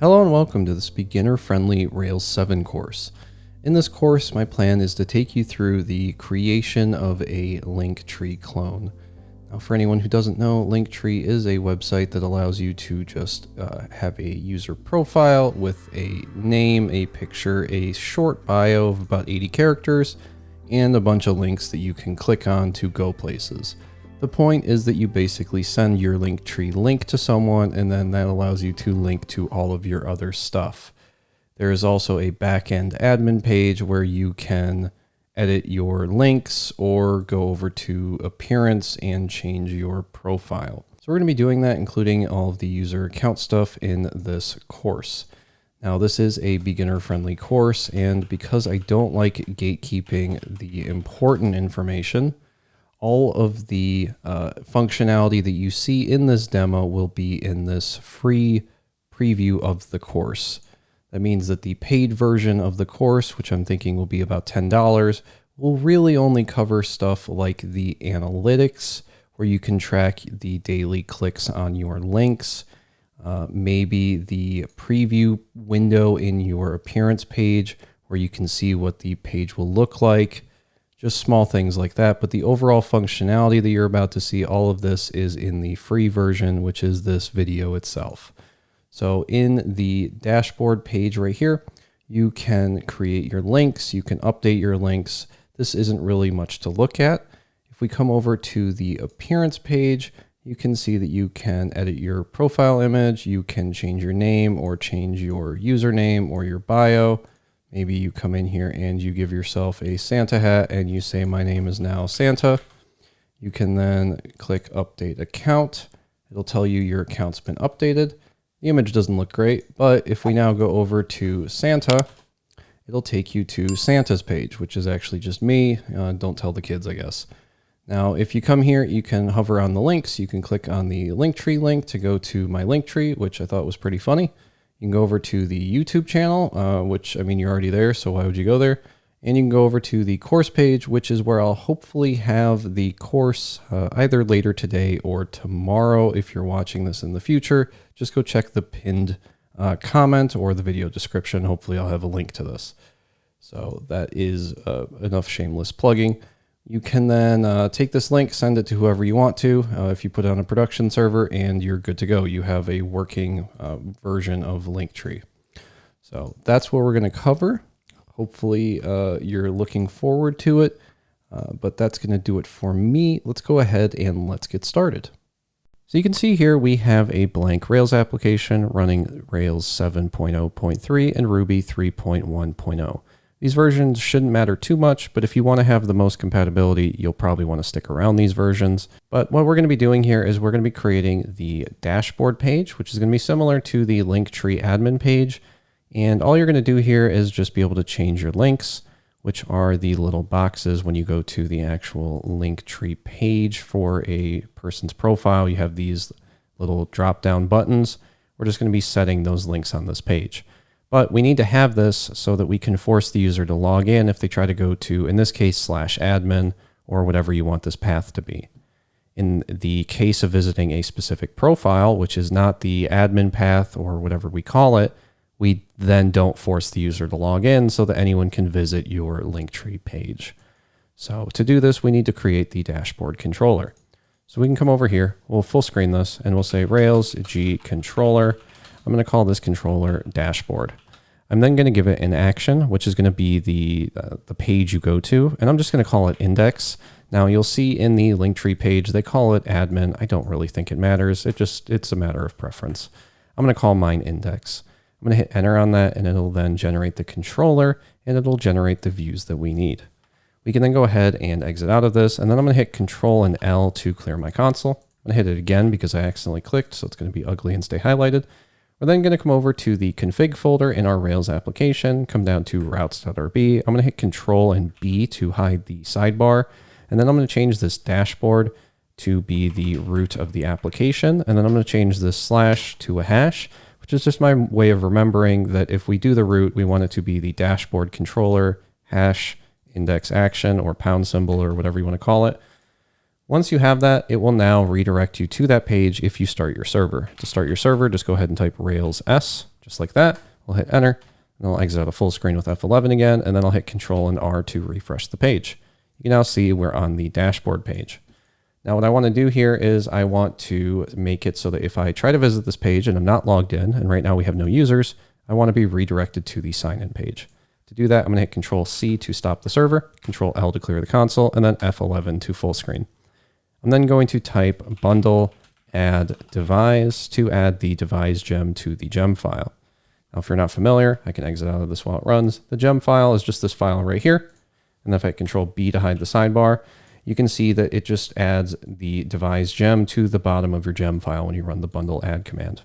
Hello and welcome to this beginner-friendly Rails 7 course. In this course, my plan is to take you through the creation of a Linktree clone. Now, for anyone who doesn't know, Linktree is a website that allows you to just have a user profile with a name, a picture, a short bio of about 80 characters, and a bunch of links that you can click on to go places. The point is that you basically send your Linktree link to someone, and then that allows you to link to all of your other stuff. There is also a backend admin page where you can edit your links or go over to appearance and change your profile. So we're going to be doing that, including all of the user account stuff in this course. Now, this is a beginner-friendly course, and because I don't like gatekeeping the important information, all of the functionality that you see in this demo will be in this free preview of the course. That means that the paid version of the course, which I'm thinking will be about $10, will really only cover stuff like the analytics, where you can track the daily clicks on your links, maybe the preview window in your appearance page, where you can see what the page will look like. Just small things like that, but the overall functionality that you're about to see, all of this is in the free version, which is this video itself. So in the dashboard page right here, you can create your links, you can update your links. This isn't really much to look at. If we come over to the appearance page, you can see that you can edit your profile image, you can change your name or change your username or your bio. Maybe you come in here and you give yourself a Santa hat and you say, my name is now Santa. You can then click update account. It'll tell you your account's been updated. The image doesn't look great, but if we now go over to Santa, it'll take you to Santa's page, which is actually just me. Don't tell the kids, I guess. Now, if you come here, you can hover on the links. You can click on the Linktree link to go to my Linktree, which I thought was pretty funny. You can go over to the YouTube channel, which, I mean, you're already there, so why would you go there? And you can go over to the course page, which is where I'll hopefully have the course either later today or tomorrow. If you're watching this in the future, just go check the pinned comment or the video description. Hopefully I'll have a link to this. So that is enough shameless plugging. You can then take this link, send it to whoever you want to. If you put it on a production server, and you're good to go. You have a working version of Linktree. So that's what we're going to cover. Hopefully you're looking forward to it, but that's going to do it for me. Let's go ahead and let's get started. So you can see here we have a blank Rails application running Rails 7.0.3 and Ruby 3.1.0. These versions shouldn't matter too much, but if you want to have the most compatibility, you'll probably want to stick around these versions. But what we're going to be doing here is we're going to be creating the dashboard page, which is going to be similar to the Linktree admin page. And all you're going to do here is just be able to change your links, which are the little boxes when you go to the actual Linktree page for a person's profile. You have these little drop-down buttons. We're just going to be setting those links on this page. But we need to have this so that we can force the user to log in if they try to go to, in this case, /admin or whatever you want this path to be. In the case of visiting a specific profile, which is not the admin path or whatever we call it, we then don't force the user to log in so that anyone can visit your Linktree page. So to do this, we need to create the dashboard controller. So we can come over here, we'll full screen this, and we'll say Rails G controller. I'm going to call this controller dashboard. I'm then going to give it an action, which is going to be the page you go to, and I'm just going to call it index. Now you'll see in the Linktree page, they call it admin. I don't really think it matters. It's a matter of preference. I'm going to call mine index. I'm going to hit enter on that, and it'll then generate the controller, and it'll generate the views that we need. We can then go ahead and exit out of this, and then I'm going to hit Control and L to clear my console. I'm going to hit it again because I accidentally clicked, so it's going to be ugly and stay highlighted. We're then going to come over to the config folder in our Rails application, come down to routes.rb. I'm going to hit Control and B to hide the sidebar. And then I'm going to change this dashboard to be the root of the application. And then I'm going to change this slash to a hash, which is just my way of remembering that if we do the root, we want it to be the dashboard controller hash index action or pound symbol or whatever you want to call it. Once you have that, it will now redirect you to that page if you start your server. To start your server, just go ahead and type Rails S, just like that. We'll hit enter, and I'll exit out of full screen with F11 again, and then I'll hit Control and R to refresh the page. You can now see we're on the dashboard page. Now what I want to do here is I want to make it so that if I try to visit this page and I'm not logged in, and right now we have no users, I want to be redirected to the sign-in page. To do that, I'm going to hit Control C to stop the server, Control L to clear the console, and then F11 to full screen. I'm then going to type bundle add devise to add the devise gem to the gem file. Now, if you're not familiar, I can exit out of this while it runs. The gem file is just this file right here. And if I Control B to hide the sidebar, you can see that it just adds the devise gem to the bottom of your gem file when you run the bundle add command.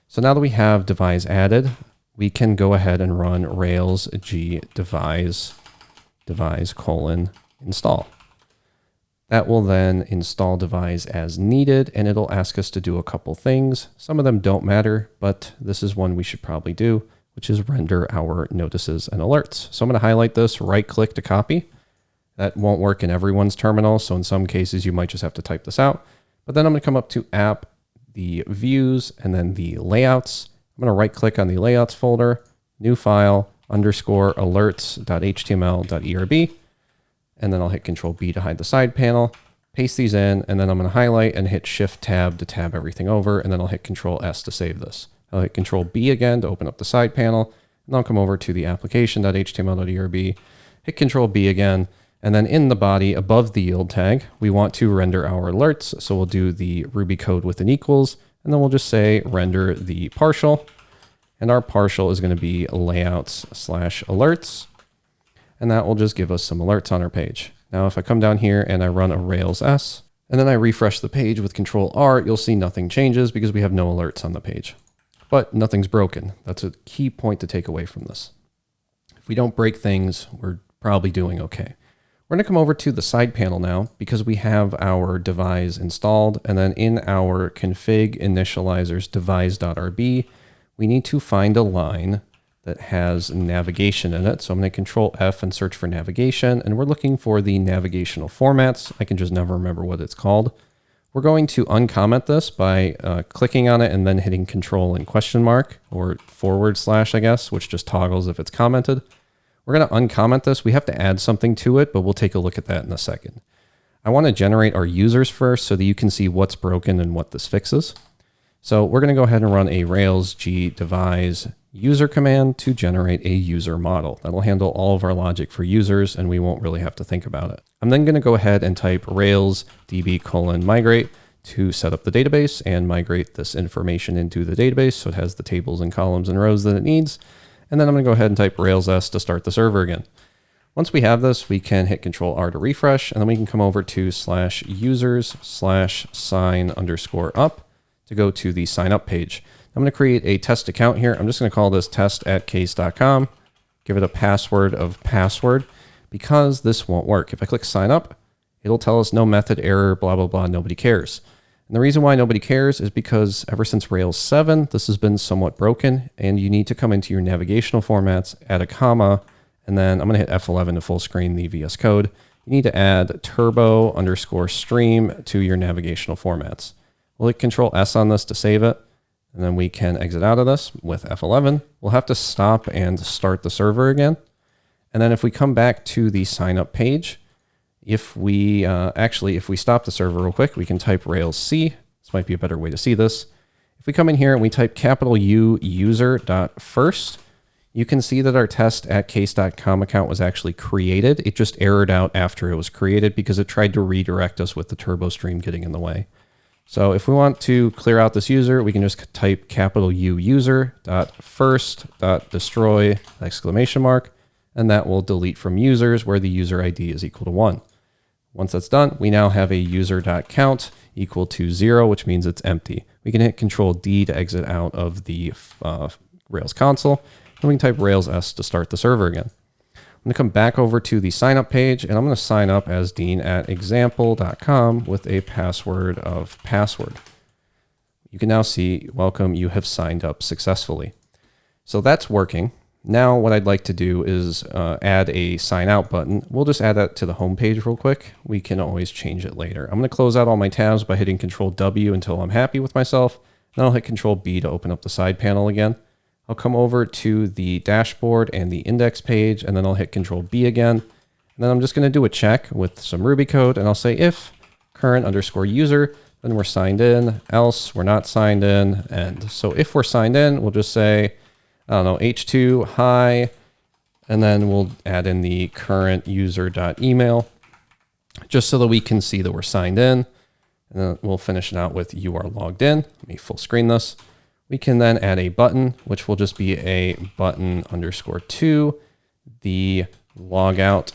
So now that we have devise added, we can go ahead and run rails g devise :install. That will then install Devise as needed, and it'll ask us to do a couple things. Some of them don't matter, but this is one we should probably do, which is render our notices and alerts. So I'm going to highlight this, right-click to copy. That won't work in everyone's terminal, so in some cases you might just have to type this out. But then I'm going to come up to App, the Views, and then the Layouts. I'm going to right-click on the Layouts folder, New File, _alerts.html.erb. And then I'll hit Control B to hide the side panel, paste these in, and then I'm going to highlight and hit Shift Tab to tab everything over, and then I'll hit Control S to save this. I'll hit Control B again to open up the side panel, and I'll come over to the application.html.erb, hit Control B again, and then in the body above the yield tag, we want to render our alerts. So we'll do the Ruby code with an equals, and then we'll just say render the partial, and our partial is going to be layouts/alerts. And that will just give us some alerts on our page. Now, if I come down here and I run a Rails S, and then I refresh the page with Control R, you'll see nothing changes because we have no alerts on the page. But nothing's broken. That's a key point to take away from this. If we don't break things, we're probably doing okay. We're going to come over to the side panel now because we have our Devise installed. And then in our config initializers devise.rb, we need to find a line that has navigation in it. So I'm going to Control F and search for navigation, and we're looking for the navigational formats. I can just never remember what it's called. We're going to uncomment this by clicking on it and then hitting Control and question mark, or / I guess, which just toggles if it's commented. We're going to uncomment this. We have to add something to it, but we'll take a look at that in a second. I want to generate our users first so that you can see what's broken and what this fixes. So we're going to go ahead and run a Rails g devise user command to generate a user model. That'll handle all of our logic for users, and we won't really have to think about it. I'm then going to go ahead and type Rails db:/migrate to set up the database and migrate this information into the database so it has the tables and columns and rows that it needs. And then I'm going to go ahead and type Rails S to start the server again. Once we have this, we can hit Control R to refresh, and then we can come over to /users/sign_up to go to the sign up page. I'm going to create a test account here. I'm just going to call this test@case.com. Give it a password of password because this won't work. If I click sign up, it'll tell us no method error, blah, blah, blah. Nobody cares. And the reason why nobody cares is because ever since Rails 7, this has been somewhat broken, and you need to come into your navigational formats, add a comma, and then I'm going to hit F11 to full screen the VS Code. You need to add turbo_stream to your navigational formats. We'll hit Control S on this to save it. And then we can exit out of this with F11. We'll have to stop and start the server again. And then if we come back to the sign up page, if we stop the server real quick, we can type Rails C. This might be a better way to see this. If we come in here and we type U user.first, you can see that our test@case.com account was actually created. It just errored out after it was created because it tried to redirect us with the turbo stream getting in the way. So if we want to clear out this user, we can just type U user.first.destroy !, and that will delete from users where the user ID is equal to 1. Once that's done, we now have a user.count equal to 0, which means it's empty. We can hit Control D to exit out of the Rails console, and we can type Rails S to start the server again. I'm going to come back over to the sign up page, and I'm going to sign up as Dean@example.com with a password of password. You can now see, welcome, you have signed up successfully. So that's working. Now what I'd like to do is add a sign out button. We'll just add that to the home page real quick. We can always change it later. I'm going to close out all my tabs by hitting Control W until I'm happy with myself. Then I'll hit Control B to open up the side panel again. I'll come over to the dashboard and the index page, and then I'll hit Control B again. And then I'm just going to do a check with some Ruby code, and I'll say if current_user, then we're signed in, else we're not signed in, and so if we're signed in, we'll just say, I don't know, h2 hi, and then we'll add in the current user.email, just so that we can see that we're signed in. And then we'll finish it out with you are logged in. Let me full screen this. We can then add a button, which will just be a button_2, the logout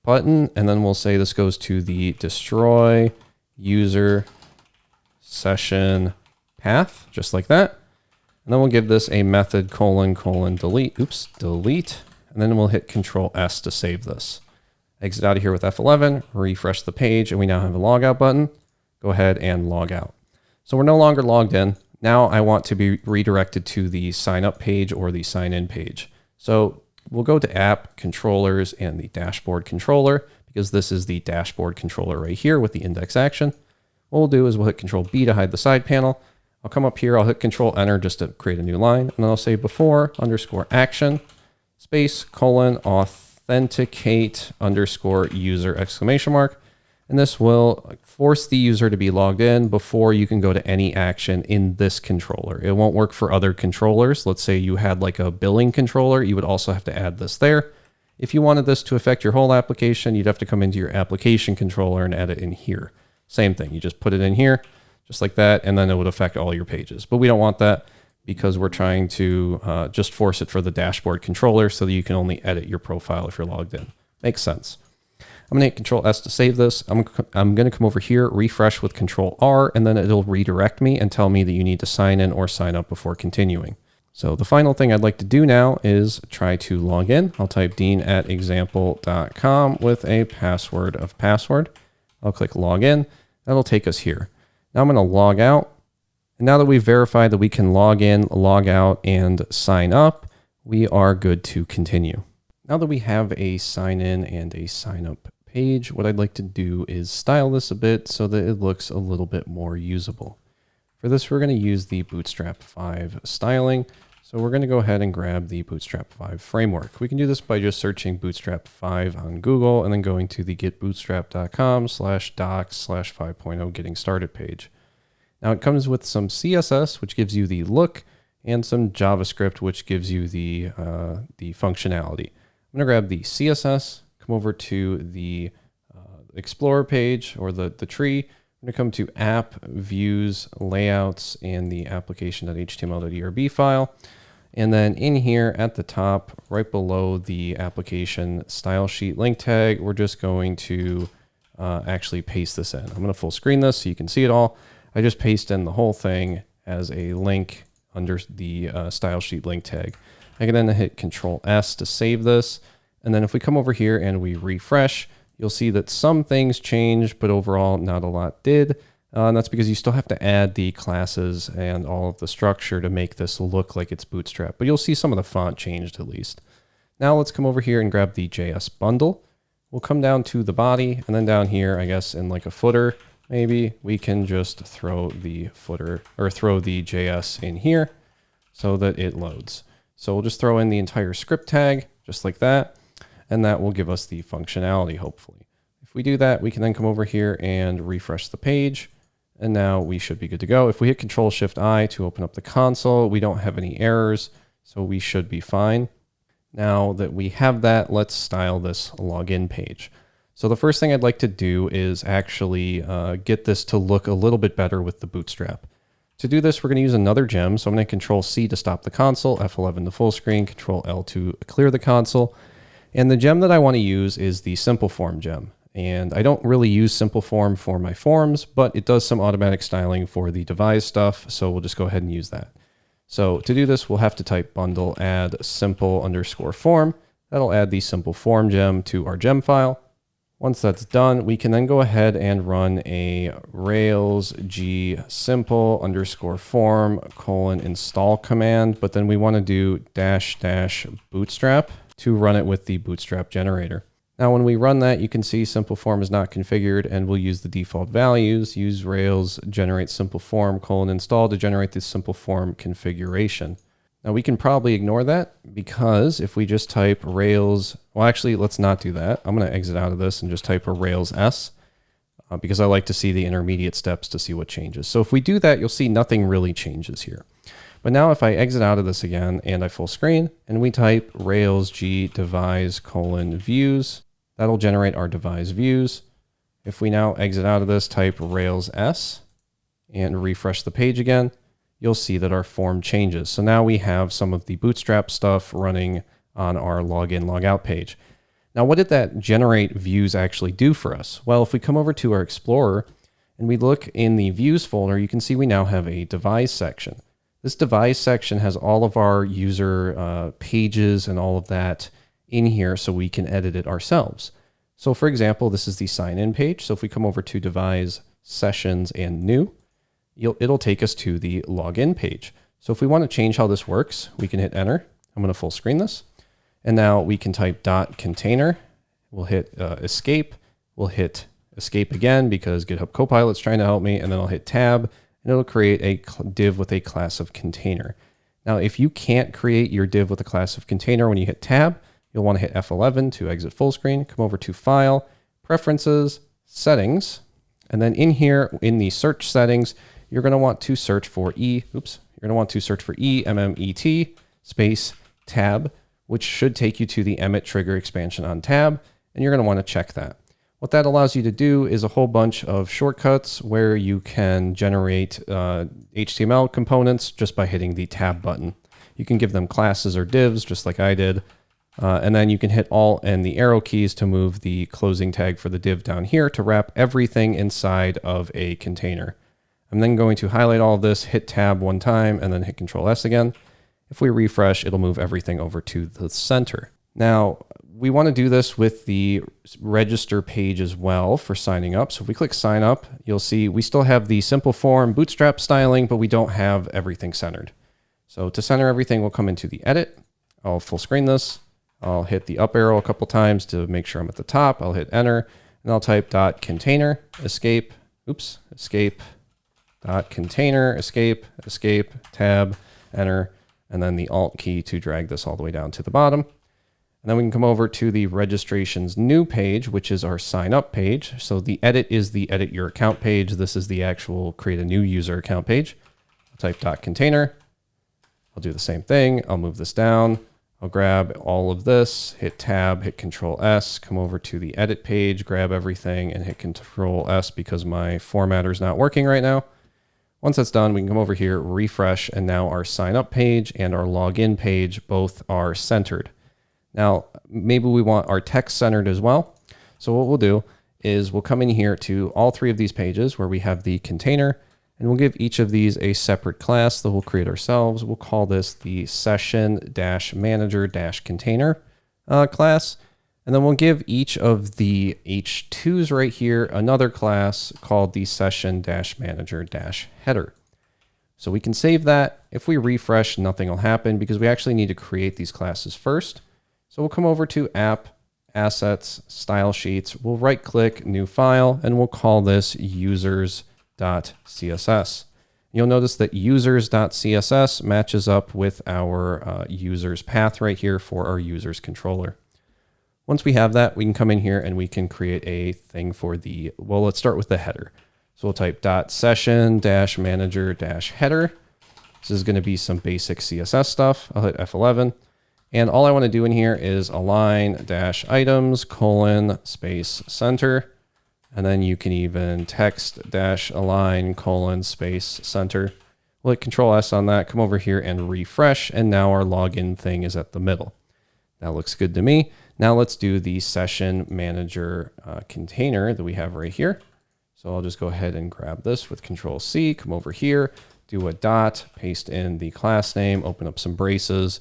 button, and then we'll say this goes to the destroy user session path, just like that. And then we'll give this a method : delete, delete, and then we'll hit Control S to save this. Exit out of here with F11, refresh the page, and we now have a logout button. Go ahead and log out. So we're no longer logged in. Now I want to be redirected to the sign up page or the sign in page. So we'll go to app controllers and the dashboard controller, because this is the dashboard controller right here with the index action. What we'll do is we'll hit Control B to hide the side panel. I'll come up here, I'll hit Control Enter just to create a new line, and then I'll say before_action space : authenticate_user ! And this will force the user to be logged in before you can go to any action in this controller. It won't work for other controllers. Let's say you had like a billing controller, you would also have to add this there. If you wanted this to affect your whole application, you'd have to come into your application controller and add it in here. Same thing, you just put it in here, just like that, and then it would affect all your pages. But we don't want that because we're trying to just force it for the dashboard controller so that you can only edit your profile if you're logged in. Makes sense. I'm going to hit Control S to save this. I'm going to come over here, refresh with Control R, and then it'll redirect me and tell me that you need to sign in or sign up before continuing. So the final thing I'd like to do now is try to log in. I'll type dean@example.com with a password of password. I'll click log in. That'll take us here. Now I'm going to log out. And now that we've verified that we can log in, log out, and sign up, we are good to continue. Now that we have a sign in and a sign up page, what I'd like to do is style this a bit so that it looks a little bit more usable. For this, we're going to use the Bootstrap 5 styling. So we're going to go ahead and grab the Bootstrap 5 framework. We can do this by just searching Bootstrap 5 on Google and then going to the getbootstrap.com/docs/5.0 getting started page. Now it comes with some CSS, which gives you the look, and some JavaScript, which gives you the functionality. I'm going to grab the CSS, come over to the Explorer page or the tree. I'm going to come to App, Views, Layouts, and the application.html.erb file. And then in here at the top, right below the application style sheet link tag, we're just going to actually paste this in. I'm going to full screen this so you can see it all. I just paste in the whole thing as a link under the style sheet link tag. I can then hit Control S to save this. And then if we come over here and we refresh, you'll see that some things changed, but overall not a lot did. And that's because you still have to add the classes and all of the structure to make this look like it's Bootstrap. But you'll see some of the font changed at least. Now let's come over here and grab the JS bundle. We'll come down to the body, and then down here, I guess in like a footer, maybe we can just throw the footer or throw the JS in here so that it loads. So we'll just throw in the entire script tag just like that. And that will give us the functionality, hopefully. If we do that, we can then come over here and refresh the page. And now we should be good to go. If we hit Control-Shift-I to open up the console, we don't have any errors, so we should be fine. Now that we have that, let's style this login page. So the first thing I'd like to do is actually get this to look a little bit better with the Bootstrap. To do this, we're going to use another gem. So I'm going to Control-C to stop the console, F11 to full screen, Control-L to clear the console. And the gem that I want to use is the Simple Form gem. And I don't really use Simple Form for my forms, but it does some automatic styling for the Devise stuff. So we'll just go ahead and use that. So to do this, we'll have to type bundle add simple_form. That'll add the Simple Form gem to our gem file. Once that's done, we can then go ahead and run a Rails G simple _ form :install command, but then we want to do -- bootstrap to run it with the bootstrap generator. Now, when we run that, you can see simple form is not configured, and we'll use the default values, use Rails generate simple form :install to generate this simple form configuration. Now we can probably ignore that, because if we just type Rails, well, actually, let's not do that. I'm going to exit out of this and just type a Rails S, because I like to see the intermediate steps to see what changes. So if we do that, you'll see nothing really changes here. But now if I exit out of this again and I full screen and we type Rails G Devise :views, that'll generate our Devise views. If we now exit out of this, type Rails S and refresh the page again, you'll see that our form changes. So now we have some of the bootstrap stuff running on our login logout page. Now, what did that generate views actually do for us? Well, if we come over to our Explorer and we look in the views folder, you can see we now have a Devise section. This Devise section has all of our user pages and all of that in here so we can edit it ourselves. So for example, this is the sign in page. So if we come over to Devise sessions and new, it'll take us to the login page. So if we want to change how this works, we can hit enter. I'm going to full screen this. And now we can type .container. We'll hit escape. We'll hit escape again because GitHub Copilot's trying to help me. And then I'll hit tab and it'll create a div with a class of container. Now, if you can't create your div with a class of container when you hit tab, you'll want to hit F11 to exit full screen, come over to file, preferences, settings. And then in here in the search settings, you're going to want to search for EMMET space tab, which should take you to the Emmet trigger expansion on tab. And you're going to want to check that. What that allows you to do is a whole bunch of shortcuts where you can generate HTML components just by hitting the tab button. You can give them classes or divs just like I did. And then you can hit Alt and the arrow keys to move the closing tag for the div down here to wrap everything inside of a container. I'm then going to highlight all of this, hit tab one time, and then hit Control S again. If we refresh, it'll move everything over to the center. Now, we want to do this with the register page as well for signing up. So if we click sign up, you'll see we still have the simple form bootstrap styling, but we don't have everything centered. So to center everything, we'll come into the edit. I'll full screen this. I'll hit the up arrow a couple times to make sure I'm at the top. I'll hit enter and I'll type .container, escape, .container, escape, tab, enter, and then the Alt key to drag this all the way down to the bottom. And then we can come over to the registrations new page, which is our sign up page. So the edit is the edit your account page. This is the actual create a new user account page. I'll type .container. I'll do the same thing. I'll move this down. I'll grab all of this, hit tab, hit Control S, come over to the edit page, grab everything and hit Control S because my formatter is not working right now. Once that's done, we can come over here, refresh, and now our sign up page and our login page both are centered. Now, maybe we want our text centered as well. So what we'll do is we'll come in here to all three of these pages where we have the container, and we'll give each of these a separate class that we'll create ourselves. We'll call this the session-manager-container class. And then we'll give each of the H2s right here another class called the session-manager-header. So we can save that. If we refresh, nothing will happen because we actually need to create these classes first. So we'll come over to App, Assets, Style Sheets. We'll right click, New File, and we'll call this users.css. You'll notice that users.css matches up with our users path right here for our users controller. Once we have that, we can come in here and we can create a thing for the, well, let's start with the header. So we'll type .session-manager-header. This is going to be some basic CSS stuff. I'll hit F11. And all I want to do in here is align-items, space center. And then you can even text-align, space center. We'll hit Control S on that, come over here and refresh. And now our login thing is at the middle. That looks good to me. Now let's do the session manager container that we have right here. So I'll just go ahead and grab this with Control C, come over here, do a dot, paste in the class name, open up some braces,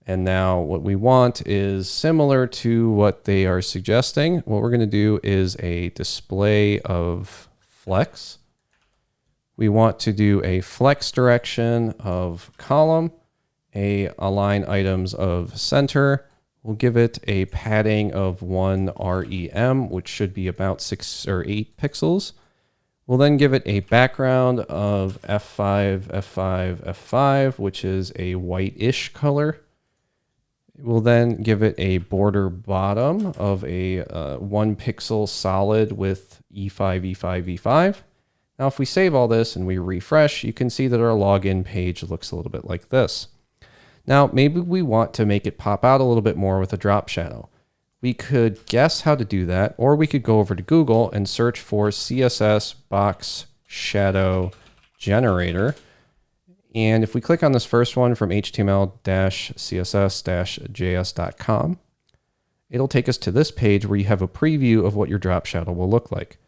And now what we want is similar to what they are suggesting. What we're going to do is a display of flex. We want to do a flex direction of column, a align items of center. We'll give it a padding of 1 rem, which should be about 6 or 8 pixels. We'll then give it a background of F5, F5, F5, which is a whitish color. We'll then give it a border bottom of a 1 pixel solid with E5, E5, E5. Now, if we save all this and we refresh, you can see that our login page looks a little bit like this. Now, maybe we want to make it pop out a little bit more with a drop shadow. We could guess how to do that, or we could go over to Google and search for CSS box shadow generator. And if we click on this first one from html-css-js.com, it'll take us to this page where you have a preview of what your drop shadow will look like.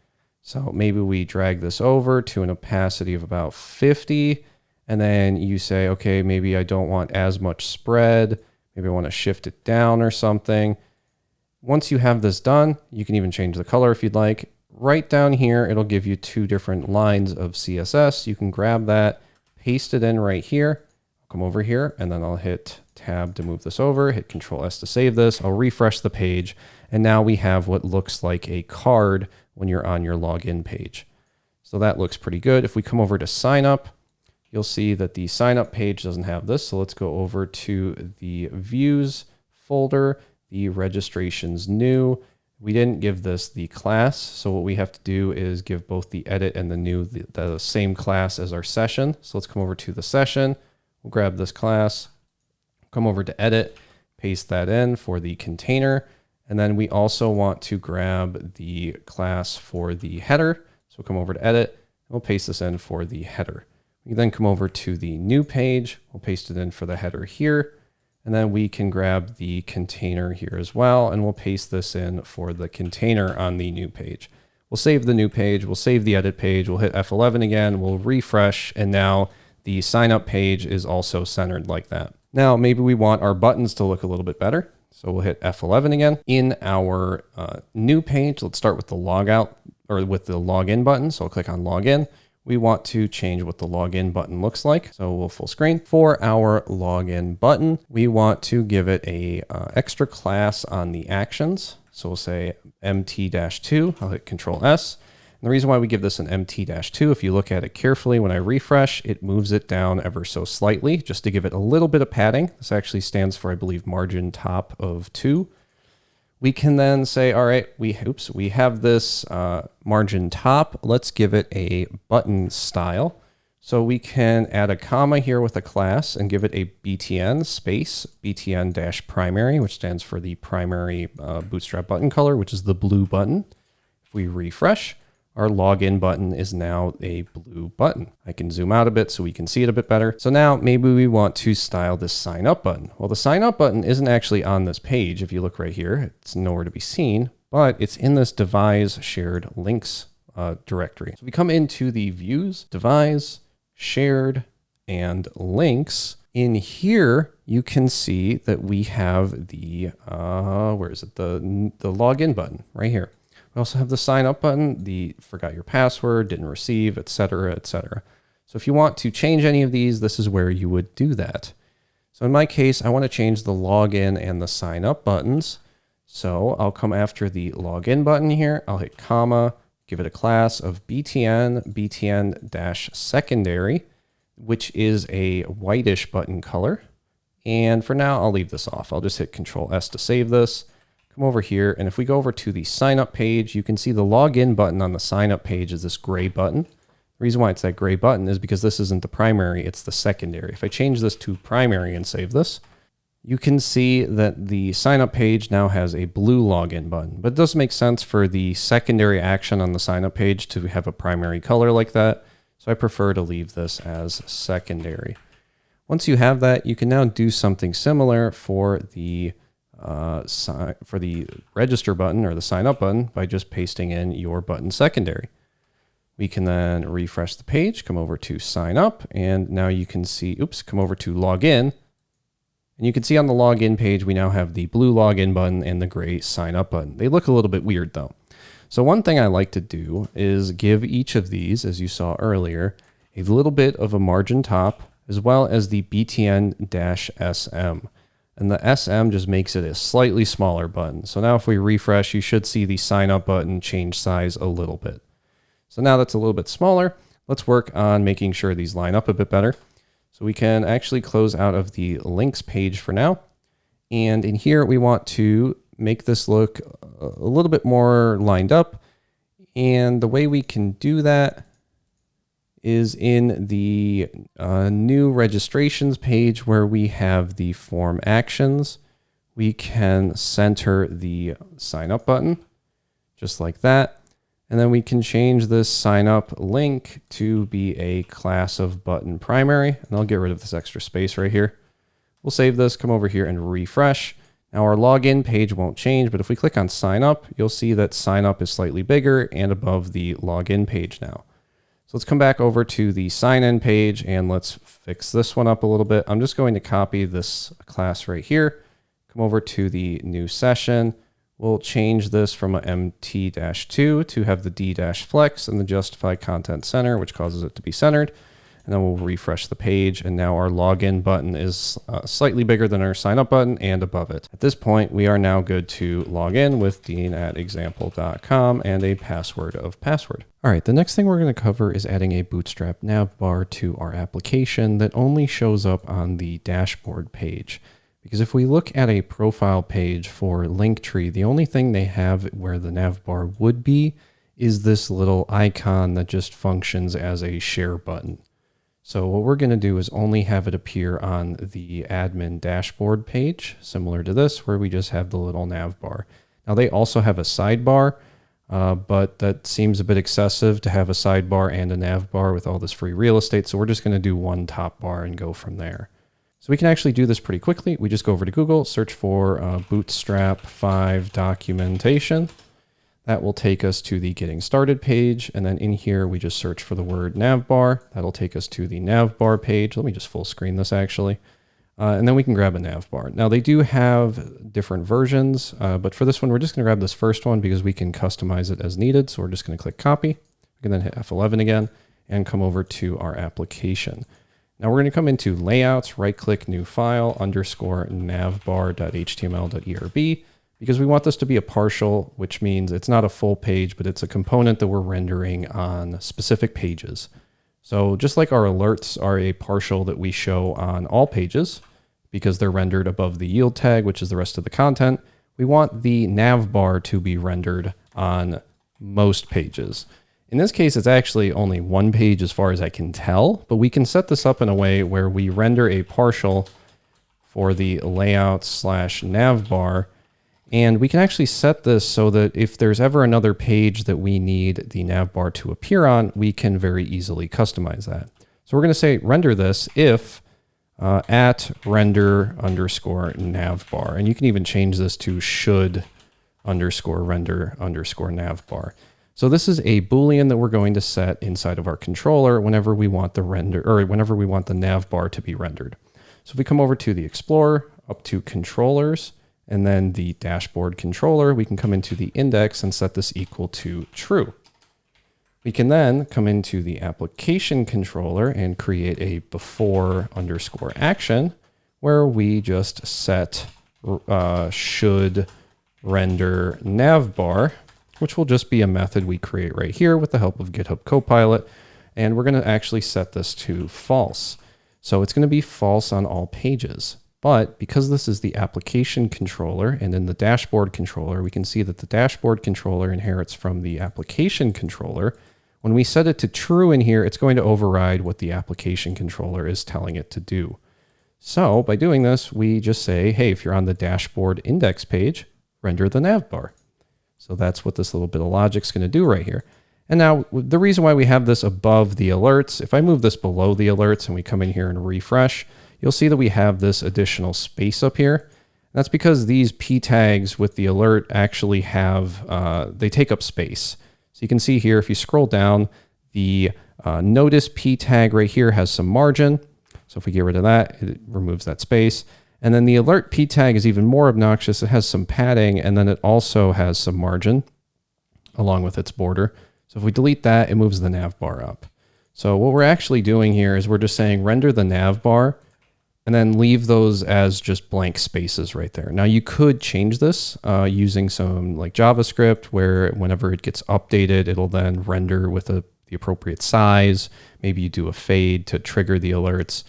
So maybe we drag this over to an opacity of about 50, and then you say, okay, maybe I don't want as much spread. Maybe I want to shift it down or something. Once you have this done, you can even change the color if you'd like. Right down here, it'll give you 2 different lines of CSS. You can grab that, paste it in right here. I'll come over here, and then I'll hit Tab to move this over, hit Control S to save this. I'll refresh the page, and now we have what looks like a card when you're on your login page. So that looks pretty good. If we come over to sign up, you'll see that the sign up page doesn't have this. So let's go over to the views folder, the registrations new. We didn't give this the class. So what we have to do is give both the edit and the new the same class as our session. So let's come over to the session. We'll grab this class, come over to edit, paste that in for the container. And then we also want to grab the class for the header. So we'll come over to edit, and we'll paste this in for the header. We then come over to the new page. We'll paste it in for the header here. And then we can grab the container here as well. And we'll paste this in for the container on the new page. We'll save the new page. We'll save the edit page. We'll hit F11 again. We'll refresh. And now the sign up page is also centered like that. Now, maybe we want our buttons to look a little bit better. So we'll hit F11 again. In our new page, let's start with the logout or with the login button. So I'll click on login. We want to change what the login button looks like. So we'll full screen. For our login button, we want to give it a extra class on the actions. So we'll say MT-2. I'll hit Control S. And the reason why we give this an MT-2, if you look at it carefully, when I refresh, it moves it down ever so slightly just to give it a little bit of padding. This actually stands for, I believe, margin top of 2. We can then say, all right, we have this margin top. Let's give it a button style. So we can add a comma here with a class and give it a BTN space, BTN-primary, which stands for the primary Bootstrap button color, which is the blue button. If we refresh, our login button is now a blue button. I can zoom out a bit so we can see it a bit better. So now maybe we want to style this sign up button. Well, the sign up button isn't actually on this page. If you look right here, it's nowhere to be seen, but it's in this Devise shared links directory. So we come into the views, Devise, shared, and links. In here, you can see that we have the, where is it? The login button right here. We also have the sign up button, the forgot your password, didn't receive, etc., etc. So if you want to change any of these, this is where you would do that. So in my case, I want to change the login and the sign up buttons. So I'll come after the login button here. I'll hit comma, give it a class of BTN, BTN-secondary, which is a whitish button color. And for now, I'll leave this off. I'll just hit Control S to save this. Come over here, and if we go over to the sign up page, you can see the login button on the sign up page is this gray button. The reason why it's that gray button is because this isn't the primary, it's the secondary. If I change this to primary and save this, you can see that the sign up page now has a blue login button, but it doesn't make sense for the secondary action on the sign up page to have a primary color like that. So I prefer to leave this as secondary. Once you have that, you can now do something similar for the register button or the sign up button by just pasting in your button secondary. We can then refresh the page, come over to sign up, and now you can see, come over to login. And you can see on the login page, we now have the blue login button and the gray sign up button. They look a little bit weird though. So one thing I like to do is give each of these, as you saw earlier, a little bit of a margin top, as well as the BTN-SM. And the SM just makes it a slightly smaller button. So now if we refresh, you should see the sign up button change size a little bit. So now that's a little bit smaller. Let's work on making sure these line up a bit better. So we can actually close out of the links page for now. And in here, we want to make this look a little bit more lined up. And the way we can do that is in the new registrations page where we have the form actions. We can center the sign up button just like that. And then we can change this sign up link to be a class of button primary. And I'll get rid of this extra space right here. We'll save this, come over here and refresh. Now our login page won't change, but if we click on sign up, you'll see that sign up is slightly bigger and above the login page now. So let's come back over to the sign in page and let's fix this one up a little bit. I'm just going to copy this class right here, come over to the new session. We'll change this from a MT-2 to have the D-flex and the justify content center, which causes it to be centered. And then we'll refresh the page. And now our login button is slightly bigger than our sign up button and above it. At this point, we are now good to log in with dean@example.com and a password of password. All right, the next thing we're going to cover is adding a Bootstrap navbar to our application that only shows up on the dashboard page. Because if we look at a profile page for Linktree, the only thing they have where the navbar would be is this little icon that just functions as a share button. So what we're going to do is only have it appear on the admin dashboard page, similar to this, where we just have the little navbar. Now they also have a sidebar, but that seems a bit excessive to have a sidebar and a navbar with all this free real estate. So we're just going to do one top bar and go from there. So we can actually do this pretty quickly. We just go over to Google, search for Bootstrap 5 documentation. That will take us to the getting started page. And then in here, we just search for the word navbar. That'll take us to the navbar page. Let me just full screen this actually. And then we can grab a navbar. Now they do have different versions, but for this one, we're just gonna grab this first one because we can customize it as needed. So we're just gonna click copy. We can then hit F11 again and come over to our application. Now we're going to come into layouts, right click new file, _navbar.html.erb, because we want this to be a partial, which means it's not a full page, but it's a component that we're rendering on specific pages. So just like our alerts are a partial that we show on all pages, because they're rendered above the yield tag, which is the rest of the content, we want the navbar to be rendered on most pages. In this case, it's actually only one page as far as I can tell, but we can set this up in a way where we render a partial for the layout/navbar, and we can actually set this so that if there's ever another page that we need the navbar to appear on, we can very easily customize that. So we're going to say render this if at render_navbar, and you can even change this to should_render_navbar. So this is a Boolean that we're going to set inside of our controller whenever we want the whenever we want the navbar to be rendered. So if we come over to the Explorer, up to controllers, and then the dashboard controller, we can come into the index and set this equal to true. We can then come into the application controller and create a before_action where we just set should render navbar, which will just be a method we create right here with the help of GitHub Copilot. And we're going to actually set this to false. So it's going to be false on all pages. But because this is the application controller and in the dashboard controller, we can see that the dashboard controller inherits from the application controller. When we set it to true in here, it's going to override what the application controller is telling it to do. So by doing this, we just say, hey, if you're on the dashboard index page, render the navbar. So that's what this little bit of logic is going to do right here. And now the reason why we have this above the alerts, if I move this below the alerts and we come in here and refresh, you'll see that we have this additional space up here. And that's because these p tags with the alert actually have, they take up space. So you can see here, if you scroll down, the notice p tag right here has some margin. So if we get rid of that, it removes that space. And then the alert p tag is even more obnoxious. It has some padding, and then it also has some margin along with its border. So if we delete that, it moves the navbar up. So what we're actually doing here is we're just saying render the navbar and then leave those as just blank spaces right there. Now you could change this using some like JavaScript, where whenever it gets updated, it'll then render with the appropriate size. Maybe you do a fade to trigger the alerts.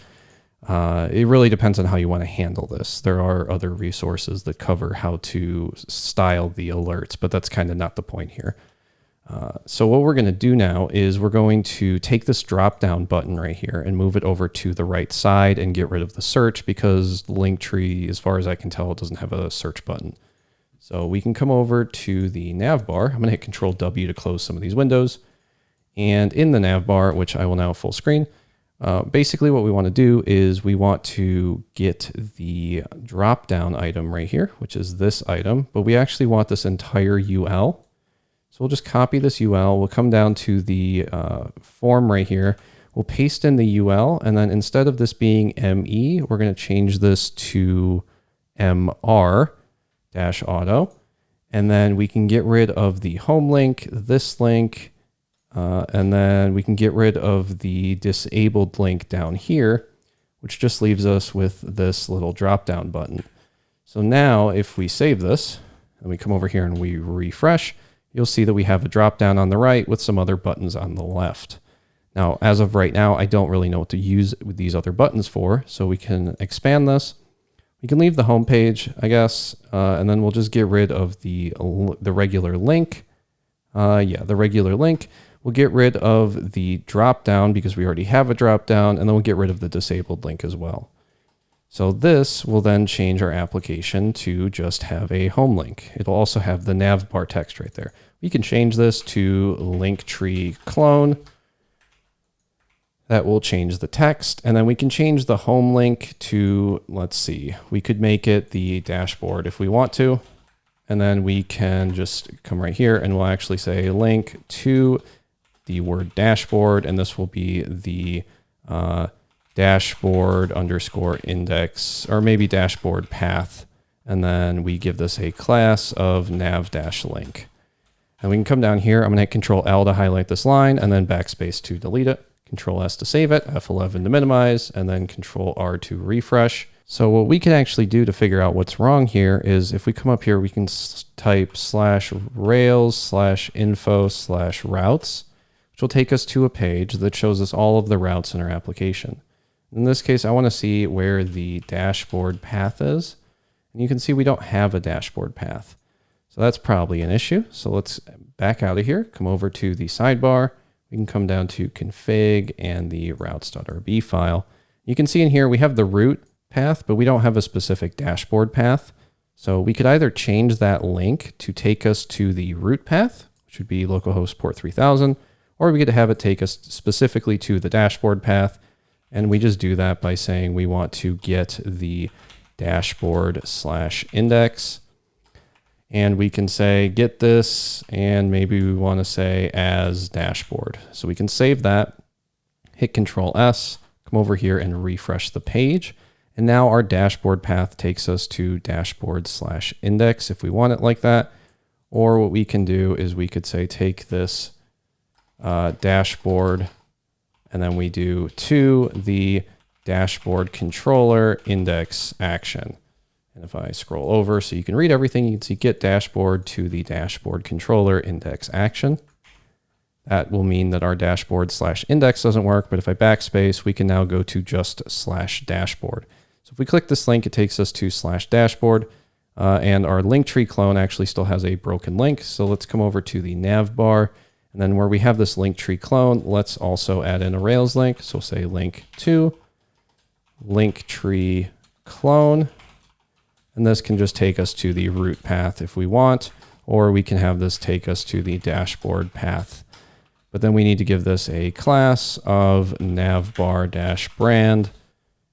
It really depends on how you want to handle this. There are other resources that cover how to style the alerts, but that's kind of not the point here. So what we're going to do now is we're going to take this drop down button right here and move it over to the right side and get rid of the search, because Linktree, as far as I can tell, it doesn't have a search button. So we can come over to the navbar. I'm going to hit Control W to close some of these windows. And in the navbar, which I will now full screen, basically what we want to do is we want to get the drop down item right here, which is this item, but we actually want this entire UL. So we'll just copy this UL. We'll come down to the form right here. We'll paste in the UL, and then instead of this being ME, we're going to change this to MR-auto. And then we can get rid of the home link, this link, and then we can get rid of the disabled link down here, which just leaves us with this little drop-down button. So now if we save this, and we come over here and we refresh, you'll see that we have a drop down on the right with some other buttons on the left. Now, as of right now, I don't really know what to use these other buttons for, so we can expand this. We can leave the home page, I guess, and then we'll just get rid of the regular link. The regular link. We'll get rid of the drop down because we already have a drop down, and then we'll get rid of the disabled link as well. So this will then change our application to just have a home link. It'll also have the navbar text right there. We can change this to Linktree clone. That will change the text. And then we can change the home link to, let's see, we could make it the dashboard if we want to. And then we can just come right here and we'll actually say link to the word dashboard. And this will be the dashboard underscore index, or maybe dashboard path. And then we give this a class of nav-link. And we can come down here. I'm going to hit Control L to highlight this line, and then backspace to delete it. Control S to save it, F11 to minimize, and then Control R to refresh. So what we can actually do to figure out what's wrong here is if we come up here, we can type /rails/info/routes, which will take us to a page that shows us all of the routes in our application. In this case, I want to see where the dashboard path is. And you can see we don't have a dashboard path. So that's probably an issue. So let's back out of here, come over to the sidebar. We can come down to config and the routes.rb file. You can see in here we have the root path, but we don't have a specific dashboard path. So we could either change that link to take us to the root path, which would be localhost port 3000, or we could have it take us specifically to the dashboard path. And we just do that by saying we want to get the dashboard/index. And we can say get this, and maybe we want to say as dashboard. So we can save that, hit Control S, come over here and refresh the page. And now our dashboard path takes us to dashboard/index if we want it like that. Or what we can do is we could say take this dashboard, and then we do to the dashboard controller index action. And if I scroll over so you can read everything, you can see get dashboard to the dashboard controller index action. That will mean that our dashboard/index doesn't work, but if I backspace, we can now go to just /dashboard. So if we click this link, it takes us to /dashboard, and our Linktree clone actually still has a broken link. So let's come over to the navbar. And then where we have this Linktree clone, let's also add in a Rails link. So say link to Linktree clone. And this can just take us to the root path if we want, or we can have this take us to the dashboard path. But then we need to give this a class of navbar-brand.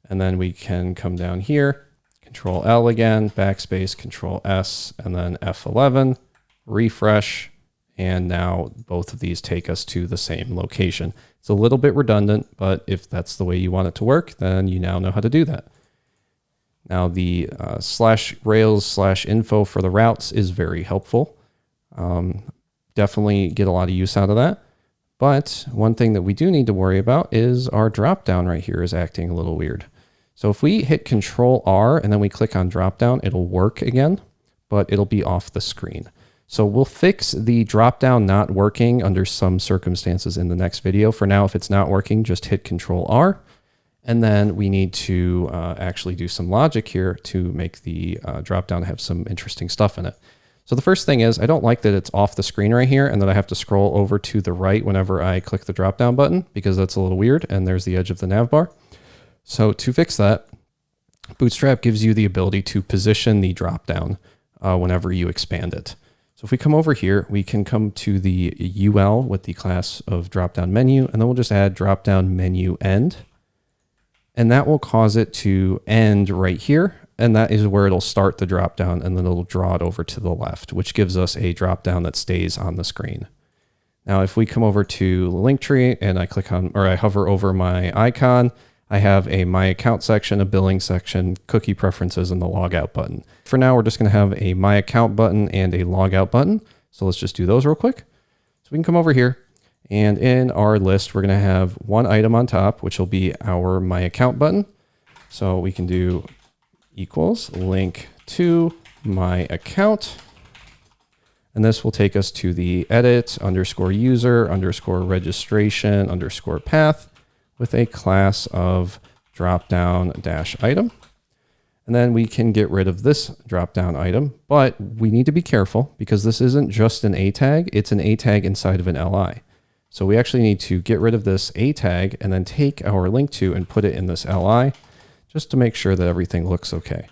And then we can come down here, Control L again, backspace, Control S, and then F11, refresh. And now both of these take us to the same location. It's a little bit redundant, but if that's the way you want it to work, then you now know how to do that. Now the /rails/info for the routes is very helpful. Definitely get a lot of use out of that. But one thing that we do need to worry about is our dropdown right here is acting a little weird. So if we hit Control R and then we click on dropdown, it'll work again, but it'll be off the screen. So we'll fix the dropdown not working under some circumstances in the next video. For now, if it's not working, just hit Control R. And then we need to actually do some logic here to make the dropdown have some interesting stuff in it. So the first thing is, I don't like that it's off the screen right here and that I have to scroll over to the right whenever I click the drop-down button, because that's a little weird, and there's the edge of the navbar. So to fix that, Bootstrap gives you the ability to position the drop-down whenever you expand it. So if we come over here, we can come to the UL with the class of drop-down menu, and then we'll just add drop-down menu end. And that will cause it to end right here. And that is where it'll start the drop down, and then it'll draw it over to the left, which gives us a drop down that stays on the screen. Now, if we come over to Linktree and I click on, or I hover over my icon, I have a My Account section, a Billing section, Cookie Preferences, and the Logout button. For now, we're just going to have a My Account button and a Logout button. So let's just do those real quick. So we can come over here, and in our list, we're going to have one item on top, which will be our My Account button. So we can do equals link to my account. And this will take us to the edit _user _registration _path with a class of dropdown -item. And then we can get rid of this dropdown item, but we need to be careful because this isn't just an A tag, it's an A tag inside of an LI. So we actually need to get rid of this A tag and then take our link to and put it in this LI, just to make sure that everything looks okay.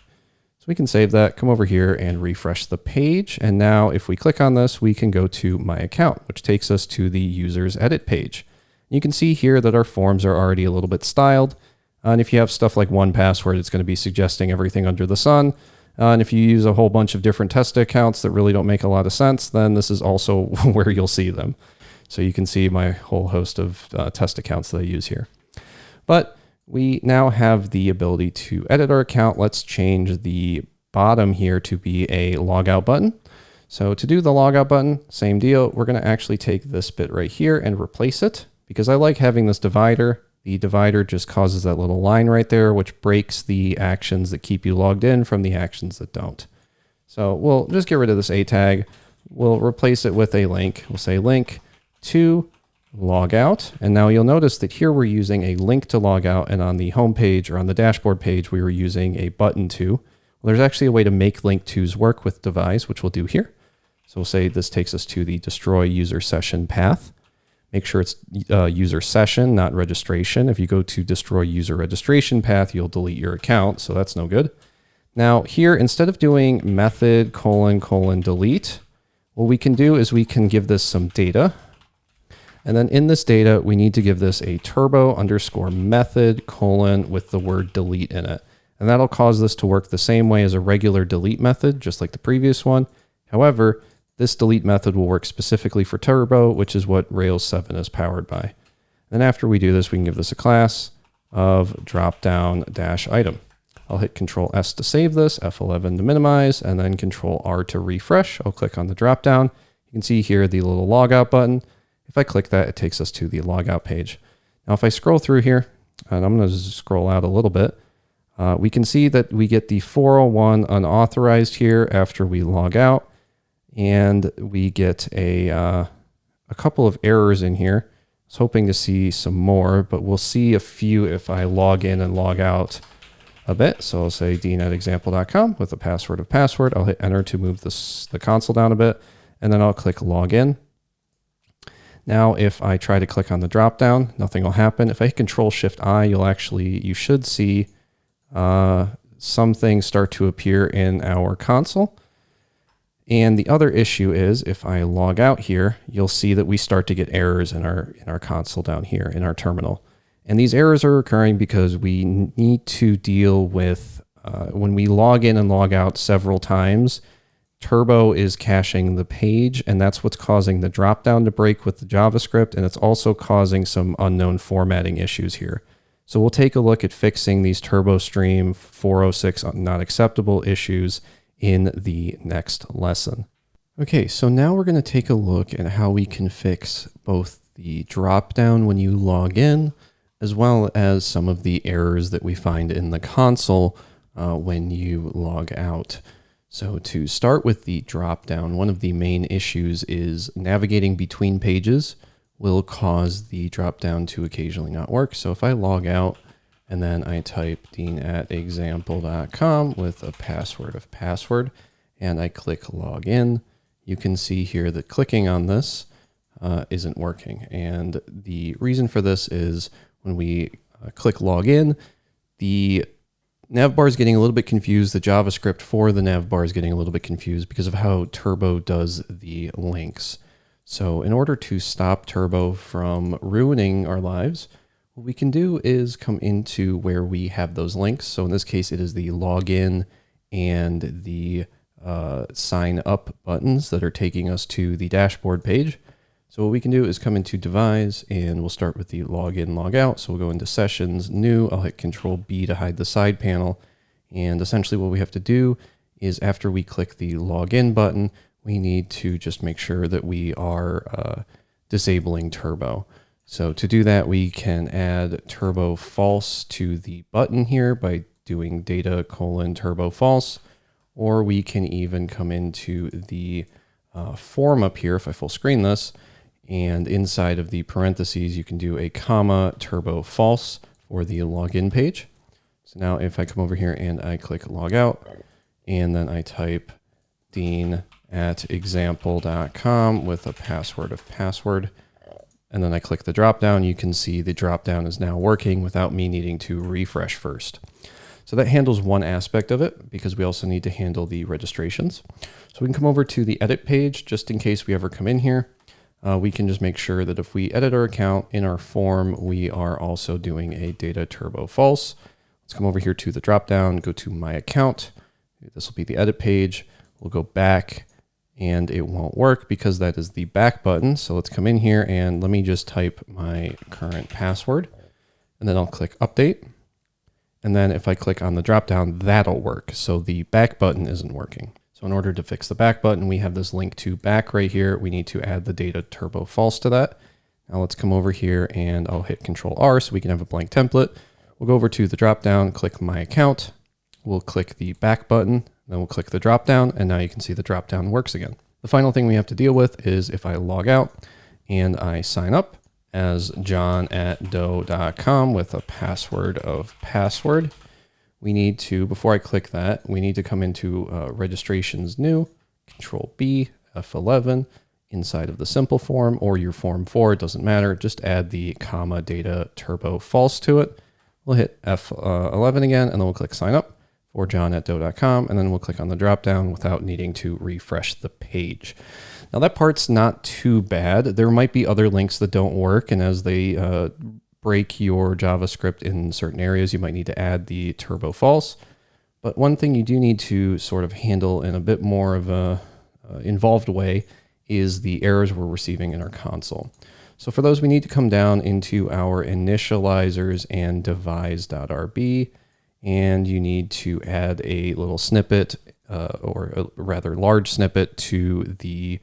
So we can save that, come over here and refresh the page. And now if we click on this, we can go to My Account, which takes us to the user's edit page. You can see here that our forms are already a little bit styled. And if you have stuff like 1Password, it's going to be suggesting everything under the sun. And if you use a whole bunch of different test accounts that really don't make a lot of sense, then this is also where you'll see them. So you can see my whole host of test accounts that I use here. But we now have the ability to edit our account. Let's change the bottom here to be a logout button. So to do the logout button, same deal. We're going to actually take this bit right here and replace it because I like having this divider. The divider just causes that little line right there, which breaks the actions that keep you logged in from the actions that don't. So we'll just get rid of this A tag. We'll replace it with a link. We'll say link to logout. And now you'll notice that here we're using a link to logout, and on the home page or on the dashboard page, we were using a button to. Well, there's actually a way to make link tos work with Devise, which we'll do here. So we'll say this takes us to the destroy user session path. Make sure it's user session, not registration. If you go to destroy user registration path, you'll delete your account. So that's no good. Now here, instead of doing method : delete, what we can do is we can give this some data. And then in this data, we need to give this a turbo _method : with the word delete in it. And that'll cause this to work the same way as a regular delete method, just like the previous one. However, this delete method will work specifically for turbo, which is what Rails 7 is powered by. Then after we do this, we can give this a class of dropdown -item. I'll hit Control S to save this, F11 to minimize, and then Control R to refresh. I'll click on the dropdown. You can see here the little logout button. If I click that, it takes us to the logout page. Now, if I scroll through here, and I'm going to scroll out a little bit, we can see that we get the 401 unauthorized here after we log out, and we get a couple of errors in here. I was hoping to see some more, but we'll see a few if I log in and log out a bit. So I'll say deanatexample.com with the password of password. I'll hit enter to move the console down a bit, and then I'll click login. Now, if I try to click on the drop-down, nothing will happen. If I hit Control-Shift-I, you should see some things start to appear in our console. And the other issue is if I log out here, you'll see that we start to get errors in our console down here in our terminal. And these errors are occurring because we need to deal with, when we log in and log out several times, Turbo is caching the page, and that's what's causing the dropdown to break with the JavaScript, and it's also causing some unknown formatting issues here. So we'll take a look at fixing these TurboStream 406 not acceptable issues in the next lesson. Okay, so now we're going to take a look at how we can fix both the dropdown when you log in, as well as some of the errors that we find in the console when you log out. So to start with the dropdown, one of the main issues is navigating between pages will cause the dropdown to occasionally not work. So if I log out and then I type dean@example.com with a password of password and I click login, you can see here that clicking on this isn't working. And the reason for this is when we click login, the navbar is getting a little bit confused. The JavaScript for the navbar is getting a little bit confused because of how Turbo does the links. So in order to stop Turbo from ruining our lives, what we can do is come into where we have those links. So in this case, it is the login and the sign up buttons that are taking us to the dashboard page. So what we can do is come into Devise and we'll start with the login, log out. So we'll go into sessions, new, I'll hit Control B to hide the side panel. And essentially what we have to do is after we click the login button, we need to just make sure that we are disabling Turbo. So to do that, we can add Turbo false to the button here by doing data:turbo false, or we can even come into the form up here if I full screen this, and inside of the parentheses, you can do a comma Turbo false for the login page. So now if I come over here and I click log out, and then I type dean@example.com with a password of password, and then I click the drop down, you can see the drop down is now working without me needing to refresh first. So that handles one aspect of it because we also need to handle the registrations. So we can come over to the edit page just in case we ever come in here. We can just make sure that if we edit our account in our form, we are also doing a data:turbo false. Let's come over here to the drop down, go to my account. This will be the edit page. We'll go back and it won't work because that is the back button. So let's come in here and let me just type my current password and then I'll click update. And then if I click on the drop down, that'll work. So the back button isn't working. So in order to fix the back button, we have this link to back right here. We need to add the data:turbo false to that. Now let's come over here and I'll hit Control R so we can have a blank template. We'll go over to the drop down, click my account. We'll click the back button, then we'll click the drop down, and now you can see the drop down works again. The final thing we have to deal with is if I log out and I sign up as john@doe.com with a password of password, we need to, before I click that, we need to come into registrations new, Control B, F11, inside of the simple form or your form 4, it doesn't matter. Just add the comma data:turbo false to it. We'll hit F11 again, and then we'll click sign up for john@doe.com, and then we'll click on the drop down without needing to refresh the page. Now that part's not too bad. There might be other links that don't work, and as they break your JavaScript in certain areas, you might need to add the turbo false. But one thing you do need to sort of handle in a bit more of a involved way is the errors we're receiving in our console. So for those, we need to come down into our initializers and devise.rb, and you need to add a little snippet, or a rather large snippet to the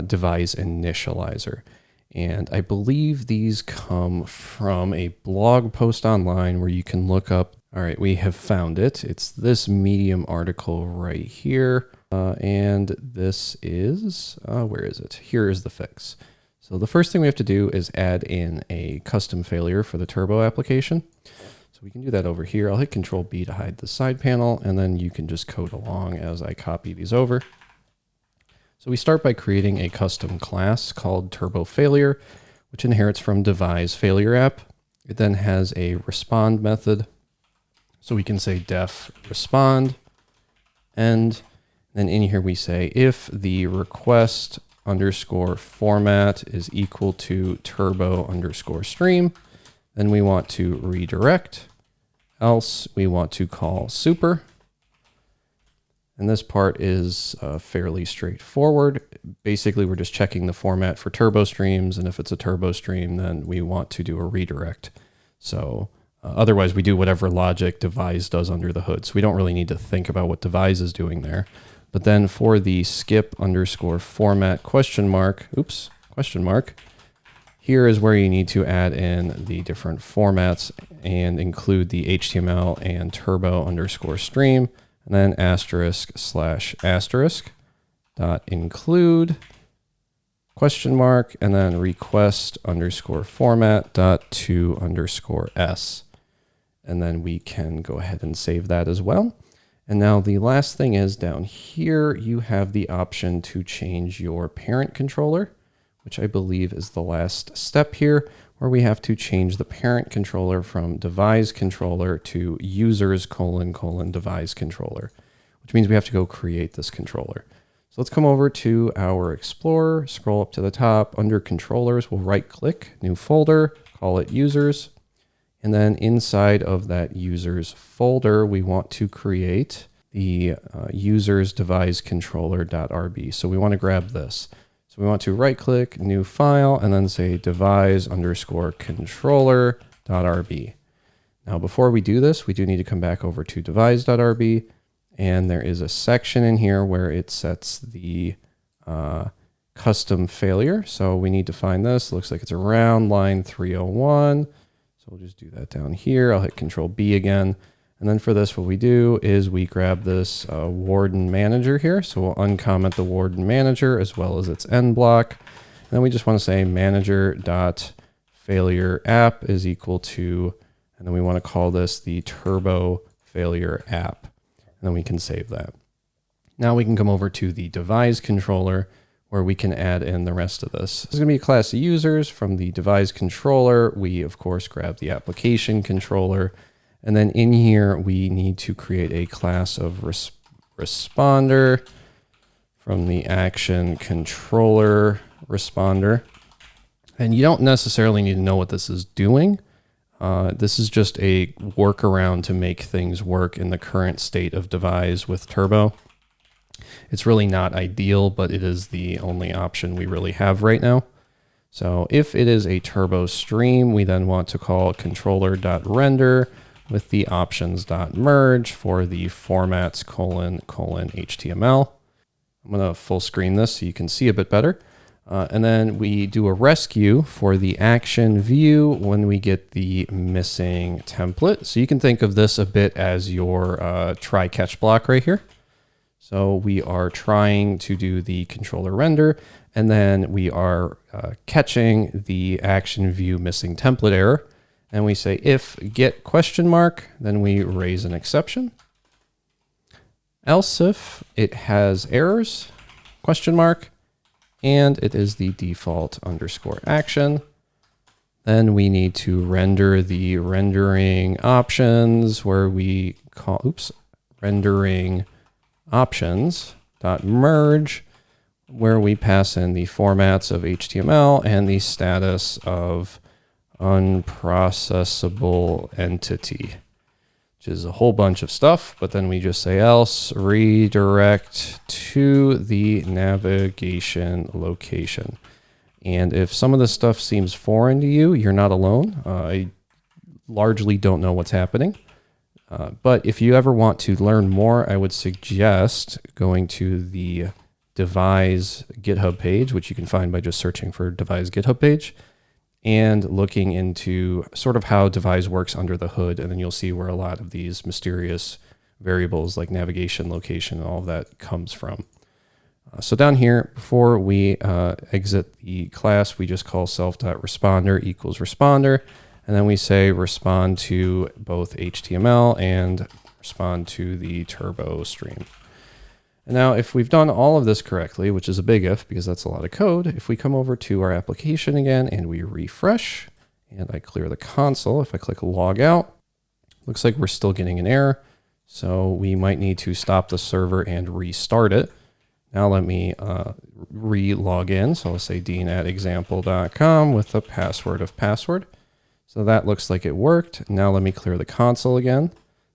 Devise initializer. And I believe these come from a blog post online where you can look up, all right, we have found it. It's this Medium article right here. And this is, where is it? Here is the fix. So the first thing we have to do is add in a custom failure for the Turbo application. So we can do that over here. I'll hit Control B to hide the side panel, and then you can just code along as I copy these over. So we start by creating a custom class called Turbo Failure, which inherits from Devise Failure App. It then has a respond method. So we can say def respond, and then in here we say if the request underscore format is equal to turbo underscore stream, then we want to redirect, else we want to call super. And this part is fairly straightforward. Basically, we're just checking the format for turbo streams, and if it's a turbo stream, then we want to do a redirect. So Otherwise, we do whatever logic Devise does under the hood. So we don't really need to think about what Devise is doing there. But then for the skip_format question mark, here is where you need to add in the different formats and include the HTML and turbo_stream, and then */* dot include question mark, and then request_format dot to_s. And then we can go ahead and save that as well. And now the last thing is down here, you have the option to change your parent controller, which I believe is the last step here, where we have to change the parent controller from Devise controller to users::Devise controller, which means we have to go create this controller. So let's come over to our Explorer, scroll up to the top. Under controllers, we'll right click, new folder, call it users. And then inside of that users folder, we want to create the users Devise controller.rb. So we want to grab this. So we want to right click, new file, and then say Devise_controller.rb. Now, before we do this, we do need to come back over to Devise.rb. And there is a section in here where it sets the custom failure. So we need to find this. It looks like it's around line 301. So we'll just do that down here. I'll hit Control B again. And then for this, what we do is we grab this warden manager here. So we'll uncomment the warden manager as well as its end block. And then we just want to say manager.failure app is equal to, and then we want to call this the turbo failure app. And then we can save that. Now we can come over to the Devise controller where we can add in the rest of this. This is going to be a class of users. From the Devise controller, we of course grab the application controller. And then in here, we need to create a class of responder from the action controller responder. And you don't necessarily need to know what this is doing. This is just a workaround to make things work in the current state of Devise with Turbo. It's really not ideal, but it is the only option we really have right now. So if it is a Turbo stream, we then want to call controller.render with the options.merge for the formats::HTML. I'm going to full screen this so you can see a bit better. And then we do a rescue for the action view when we get the missing template. So you can think of this a bit as your try catch block right here. So we are trying to do the controller render, and then we are catching the action view missing template error. And we say if get question mark, then we raise an exception. Else if it has errors, question mark, and it is the default _action. Then we need to render the rendering options where we call, rendering options.merge, where we pass in the formats of HTML and the status of unprocessable entity, which is a whole bunch of stuff, but then we just say else redirect to the navigation location. And if some of this stuff seems foreign to you, you're not alone. I largely don't know what's happening. But if you ever want to learn more, I would suggest going to the Devise GitHub page, which you can find by just searching for Devise GitHub page, and looking into sort of how Devise works under the hood. And then you'll see where a lot of these mysterious variables like navigation, location, and all of that comes from. So down here, before we exit the class, we just call self.responder equals responder. And then we say respond to both HTML and respond to the turbo stream. And now if we've done all of this correctly, which is a big if because that's a lot of code, if we come over to our application again and we refresh and I clear the console, if I click log out, looks like we're still getting an error. So we might need to stop the server and restart it. Now let me re-log in. So I'll say dean@example.com with the password of password. So that looks like it worked. Now let me clear the console again.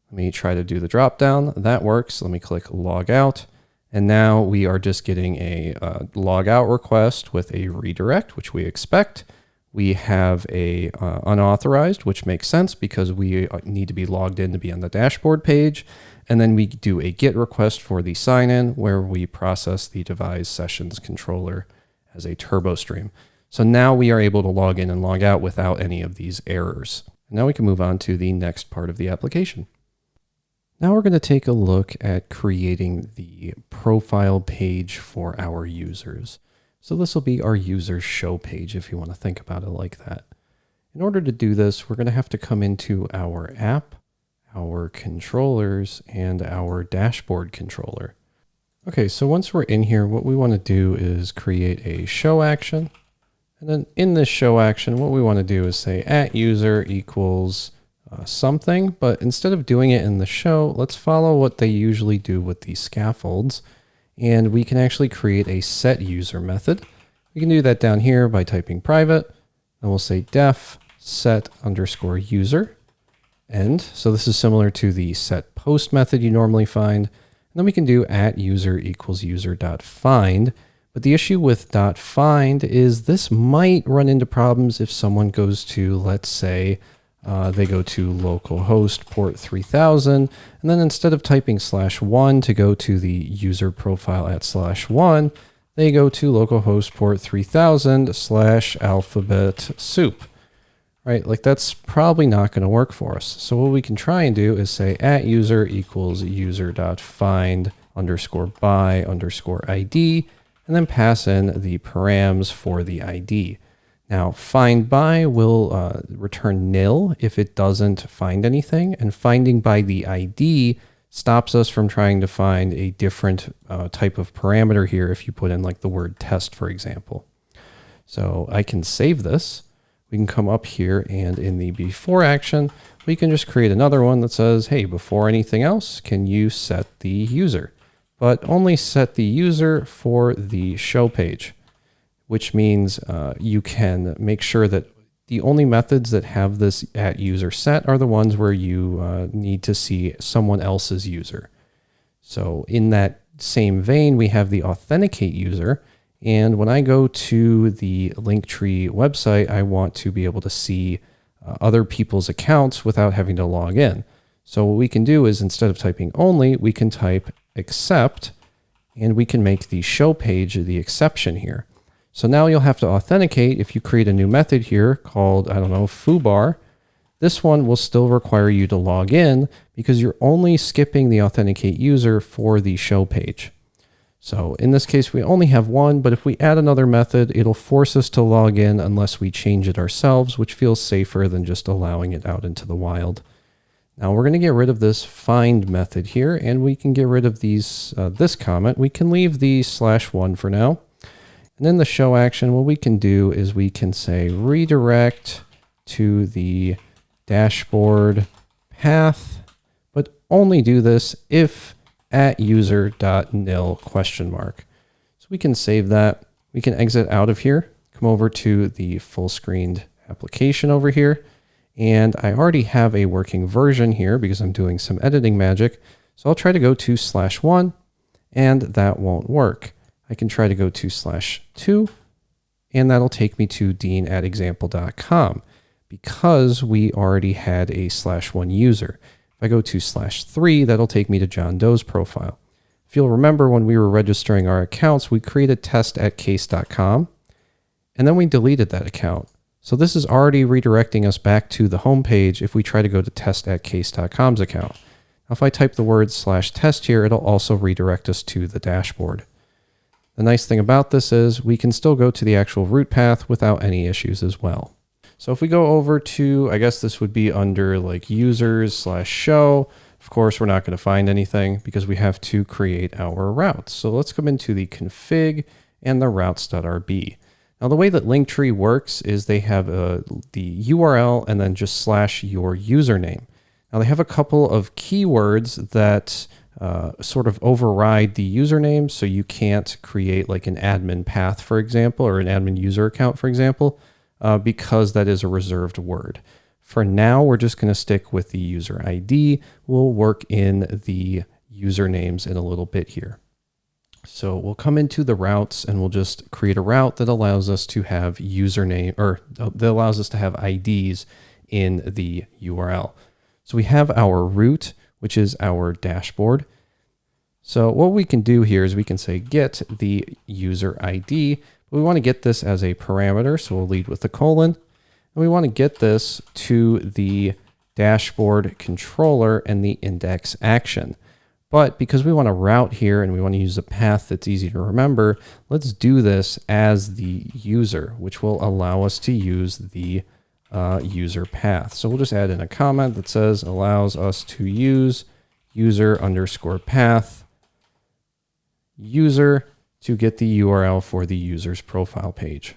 Let me try to do the drop down. That works. Let me click log out. And now we are just getting a log out request with a redirect, which we expect, We have a unauthorized, which makes sense because we need to be logged in to be on the dashboard page. And then we do a GET request for the sign-in where we process the Devise sessions controller as a turbo stream. So now we are able to log in and log out without any of these errors. Now we can move on to the next part of the application. Now we're going to take a look at creating the profile page for our users. So this will be our user show page if you want to think about it like that. In order to do this, we're going to have to come into our app, our controllers, and our dashboard controller. Okay, so once we're in here, what we want to do is create a show action. And then in this show action, what we want to do is say @user equals something, but instead of doing it in the show, let's follow what they usually do with these scaffolds. And we can actually create a set user method. We can do that down here by typing private, and we'll say def set underscore user end. So this is similar to the set post method you normally find. And then we can do @user equals user.find. But the issue with .find is this might run into problems if someone goes to, let's say, they go to localhost port 3000, and then instead of typing /1 to go to the user profile at /1, they go to localhost port 3000 /alphabet soup, right? Like that's probably not going to work for us. So what we can try and do is say @user equals user.find underscore by underscore ID, and then pass in the params for the ID. Now, find by will return nil if it doesn't find anything, and finding by the ID stops us from trying to find a different type of parameter here if you put in like the word test, for example. So I can save this. We can come up here and in the before action, we can just create another one that says, hey, before anything else, can you set the user? But only set the user for the show page, which means you can make sure that the only methods that have this @user set are the ones where you need to see someone else's user. So in that same vein, we have the authenticate user. And when I go to the Linktree website, I want to be able to see other people's accounts without having to log in. So what we can do is instead of typing only, we can type except, and we can make the show page the exception here. So now you'll have to authenticate if you create a new method here called, I don't know, foobar. This one will still require you to log in because you're only skipping the authenticate user for the show page. So in this case, we only have one, but if we add another method, it'll force us to log in unless we change it ourselves, which feels safer than just allowing it out into the wild. Now we're going to get rid of this find method here, and we can get rid of these this comment. We can leave the /1 for now. And in the show action, what we can do is we can say redirect to the dashboard path, but only do this if @user.nil ? So we can save that. We can exit out of here, come over to the full screened application over here. And I already have a working version here because I'm doing some editing magic. So I'll try to go to /1 and that won't work. I can try to go to /2 and that'll take me to dean@example.com because we already had a /1 user. If I go to /3, that'll take me to John Doe's profile. If you'll remember when we were registering our accounts, we created test@case.com and then we deleted that account. So this is already redirecting us back to the home page if we try to go to test@case.com's account. Now, if I type the word /test here, it'll also redirect us to the dashboard. The nice thing about this is we can still go to the actual root path without any issues as well. So if we go over to, I guess this would be under like users/show. Of course, we're not going to find anything because we have to create our routes. So let's come into the config and the routes.rb. Now, the way that Linktree works is they have the URL and then just /your username. Now, they have a couple of keywords that sort of override the username, so you can't create like an admin path, for example, or an admin user account, for example, because that is a reserved word. For now, we're just going to stick with the user ID. We'll work in the usernames in a little bit here. So we'll come into the routes and we'll just create a route that allows us to have username, or that allows us to have IDs in the URL. So we have our root, which is our dashboard. So what we can do here is we can say get the user ID. We want to get this as a parameter, so we'll lead with the colon. And we want to get this to the dashboard controller and the index action. But because we want to route here and we want to use a path that's easy to remember, let's do this as the user, which will allow us to use the user path. So we'll just add in a comment that says allows us to use user underscore path user to get the URL for the user's profile page.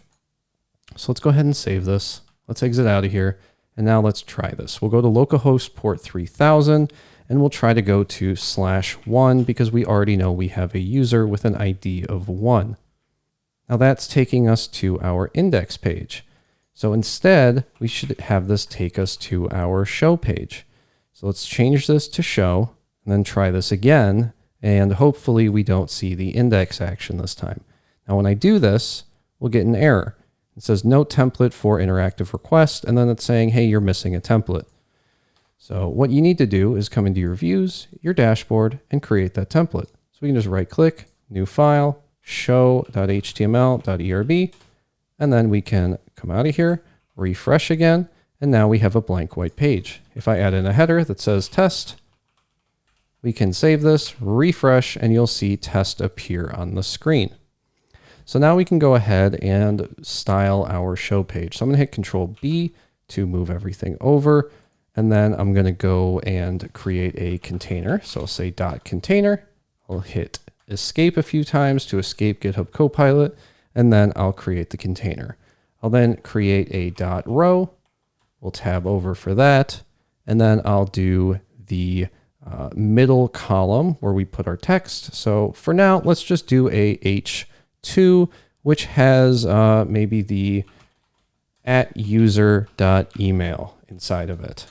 So let's go ahead and save this. Let's exit out of here. And now let's try this. We'll go to localhost port 3000 and we'll try to go to /1 because we already know we have a user with an ID of 1. Now that's taking us to our index page. So instead, we should have this take us to our show page. So let's change this to show and then try this again. And hopefully we don't see the index action this time. Now, when I do this, we'll get an error. It says no template for interactive request. And then it's saying, hey, you're missing a template. So what you need to do is come into your views, your dashboard, and create that template. So we can just right click, new file, show.html.erb, and then we can come out of here, refresh again, and now we have a blank white page. If I add in a header that says test, we can save this, refresh, and you'll see test appear on the screen. So now we can go ahead and style our show page. So I'm going to hit Control B to move everything over. And then I'm going to go and create a container. So I'll say .container. I'll hit escape a few times to escape GitHub Copilot. And then I'll create the container. I'll then create a .row. We'll tab over for that. And then I'll do the middle column where we put our text. So for now, let's just do a H2, which has maybe the @user.email inside of it.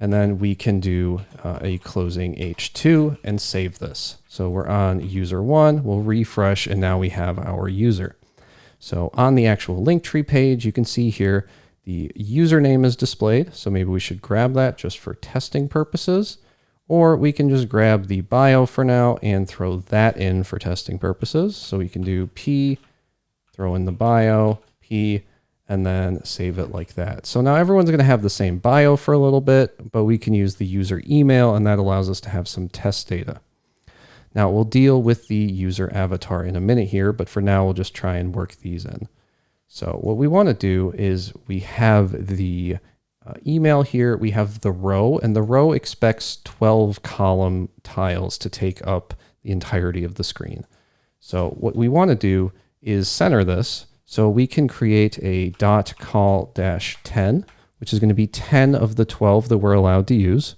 And then we can do a closing H2 and save this. So we're on user 1, we'll refresh, and now we have our user. So on the actual Linktree page, you can see here the username is displayed. So maybe we should grab that just for testing purposes. Or we can just grab the bio for now and throw that in for testing purposes. So we can do P, throw in the bio, P, and then save it like that. So now everyone's going to have the same bio for a little bit, but we can use the user email, and that allows us to have some test data. Now we'll deal with the user avatar in a minute here, but for now we'll just try and work these in. So what we want to do is we have the email here, we have the row, and the row expects 12 column tiles to take up the entirety of the screen. So what we want to do is center this. So we can create a .call-10, which is going to be 10 of the 12 that we're allowed to use.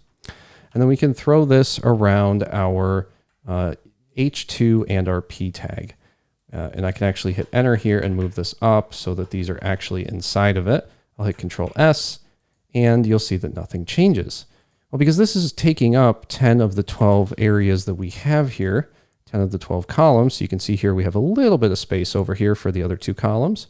And then we can throw this around our H2 and our P tag. And I can actually hit enter here and move this up so that these are actually inside of it. I'll hit Control S and you'll see that nothing changes. Well, because this is taking up 10 of the 12 areas that we have here, 10 of the 12 columns. So you can see here we have a little bit of space over here for the other 2 columns,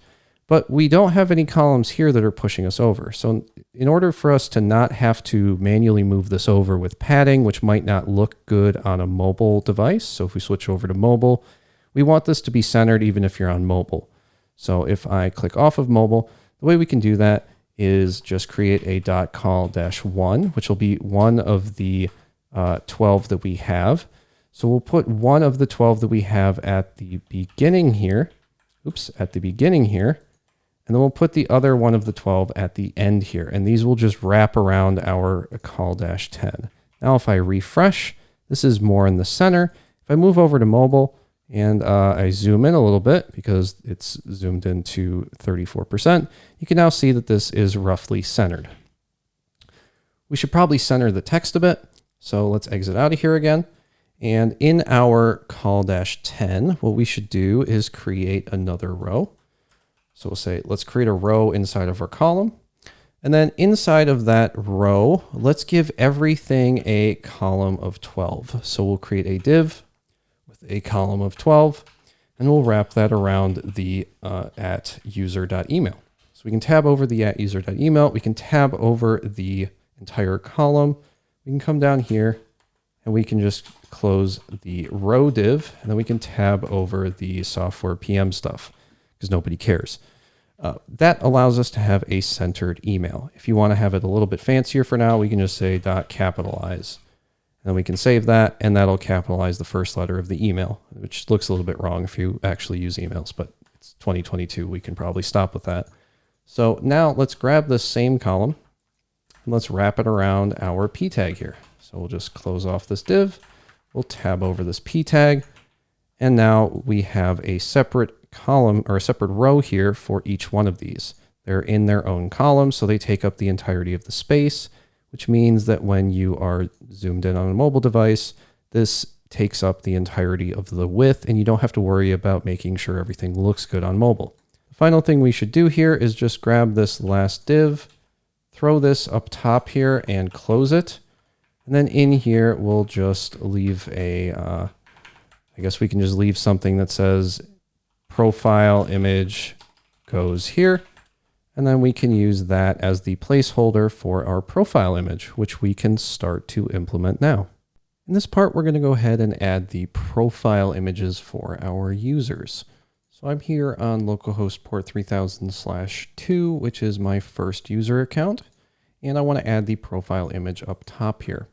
but we don't have any columns here that are pushing us over. So in order for us to not have to manually move this over with padding, which might not look good on a mobile device. So if we switch over to mobile, we want this to be centered even if you're on mobile. So if I click off of mobile, the way we can do that is just create a .call-1, which will be one of the 12 that we have. So we'll put one of the 12 that we have at the beginning here. Oops, at the beginning here. And then we'll put the other one of the 12 at the end here. And these will just wrap around our call-10. Now, if I refresh, this is more in the center. If I move over to mobile and I zoom in a little bit because it's zoomed in to 34%, you can now see that this is roughly centered. We should probably center the text a bit. So let's exit out of here again. And in our call-10, what we should do is create another row. So we'll say, let's create a row inside of our column. And then inside of that row, let's give everything a column of 12. So we'll create a div with a column of 12, and we'll wrap that around the at user.email. So we can tab over the at user.email. We can tab over the entire column. We can come down here and we can just close the row div, and then we can tab over the software PM stuff because nobody cares. That allows us to have a centered email. If you want to have it a little bit fancier for now, we can just say .capitalize. And then we can save that, and that'll capitalize the first letter of the email, which looks a little bit wrong if you actually use emails, but it's 2022. We can probably stop with that. So now let's grab this same column and let's wrap it around our p tag here. So we'll just close off this div. We'll tab over this p tag. And now we have a separate column or a separate row here for each one of these. They're in their own column, so they take up the entirety of the space, which means that when you are zoomed in on a mobile device, this takes up the entirety of the width, and you don't have to worry about making sure everything looks good on mobile. The final thing we should do here is just grab this last div, throw this up top here and close it. And then in here, we'll just leave a, I guess we can just leave something that says profile image goes here. And then we can use that as the placeholder for our profile image, which we can start to implement now. In this part, we're going to go ahead and add the profile images for our users. So I'm here on localhost port 3000/2, which is my first user account. And I want to add the profile image up top here.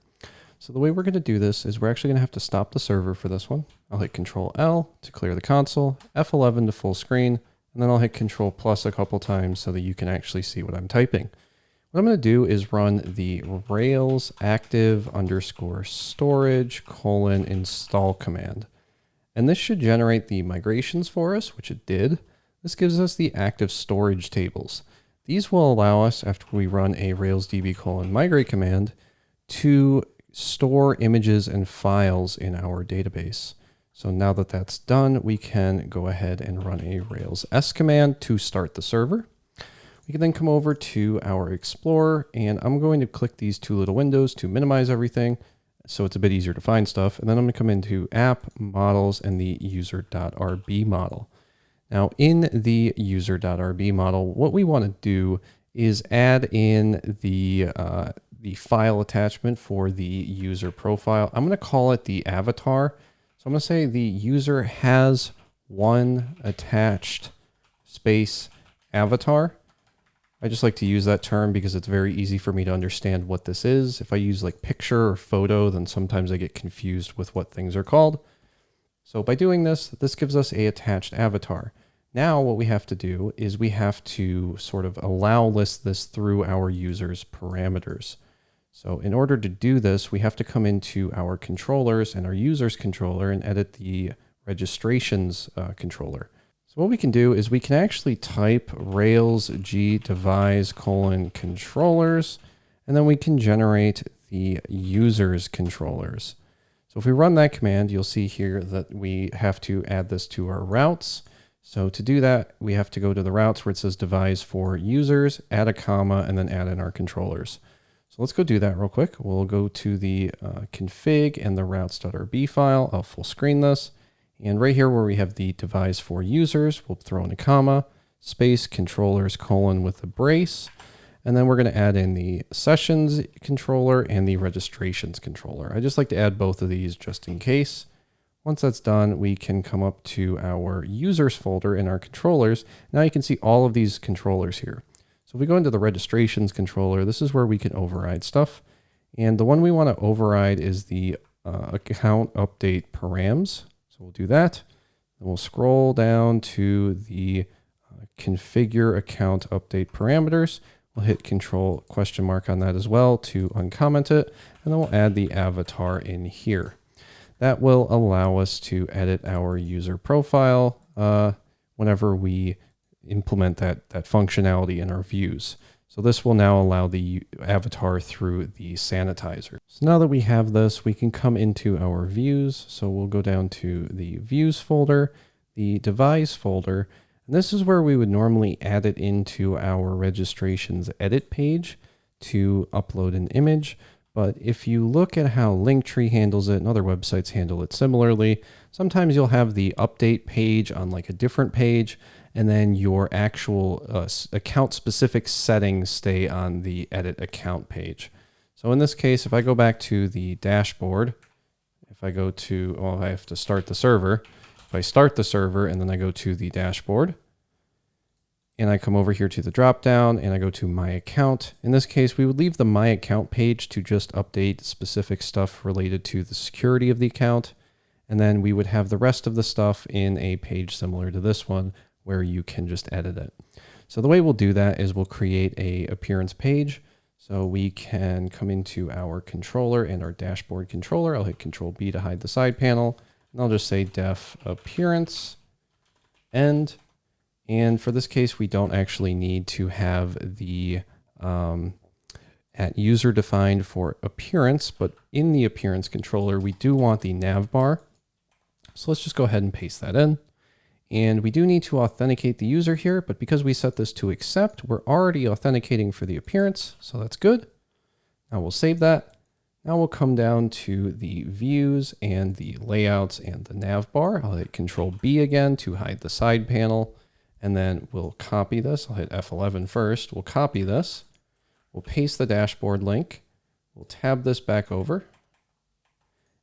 So the way we're going to do this is we're actually going to have to stop the server for this one. I'll hit Control L to clear the console, F11 to full screen, and then I'll hit Control plus a couple times so that you can actually see what I'm typing. What I'm going to do is run the Rails active _ storage : install command. And this should generate the migrations for us, which it did. This gives us the active storage tables. These will allow us, after we run a Rails db : migrate command, to store images and files in our database. So now that that's done, we can go ahead and run a Rails S command to start the server. We can then come over to our Explorer, and I'm going to click these two little windows to minimize everything so it's a bit easier to find stuff. And then I'm going to come into App, Models, and the user.rb model. Now in the user.rb model, what we want to do is add in the file attachment for the user profile. I'm going to call it the avatar. So I'm going to say the user has one attached space avatar. I just like to use that term because it's very easy for me to understand what this is. If I use like picture or photo, then sometimes I get confused with what things are called. So by doing this, this gives us a attached avatar. Now what we have to do is we have to sort of list this through our user's parameters. So in order to do this, we have to come into our controllers and our users controller and edit the registrations controller. So what we can do is we can actually type Rails g devise : controllers, and then we can generate the users controllers. So if we run that command, you'll see here that we have to add this to our routes. So to do that, we have to go to the routes where it says devise for users, add a comma, and then add in our controllers. So let's go do that real quick. We'll go to the config and the routes.rb file. I'll full screen this. And right here where we have the devise for users, we'll throw in a comma, space controllers : with a brace. And then we're going to add in the sessions controller and the registrations controller. I just like to add both of these just in case. Once that's done, we can come up to our users folder in our controllers. Now you can see all of these controllers here. So if we go into the registrations controller, this is where we can override stuff. And the one we want to override is the account update params. So we'll do that. Then we'll scroll down to the configure account update parameters. We'll hit Control ? on that as well to uncomment it. And then we'll add the avatar in here. That will allow us to edit our user profile whenever we implement that functionality in our views. So this will now allow the avatar through the sanitizer. So now that we have this, we can come into our views. So we'll go down to the views folder, the devise folder, and this is where we would normally add it into our registrations edit page to upload an image. But if you look at how Linktree handles it and other websites handle it similarly, sometimes you'll have the update page on like a different page, and then your actual account specific settings stay on the edit account page. So in this case, if I go back to the dashboard, if I go to, well, I have to start the server. If I start the server and then I go to the dashboard, and I come over here to the drop down and I go to my account. In this case, we would leave the my account page to just update specific stuff related to the security of the account. And then we would have the rest of the stuff in a page similar to this one where you can just edit it. So the way we'll do that is we'll create a appearance page. So we can come into our controller and our dashboard controller. I'll hit Control B to hide the side panel. And I'll just say def appearance end. And for this case, we don't actually need to have the at user defined for appearance, but in the appearance controller, we do want the navbar. So let's just go ahead and paste that in. And we do need to authenticate the user here, but because we set this to accept, we're already authenticating for the appearance. So that's good. Now we'll save that. Now we'll come down to the views and the layouts and the navbar. I'll hit Control B again to hide the side panel. And then we'll copy this. I'll hit F11 first. We'll copy this. We'll paste the dashboard link. We'll tab this back over.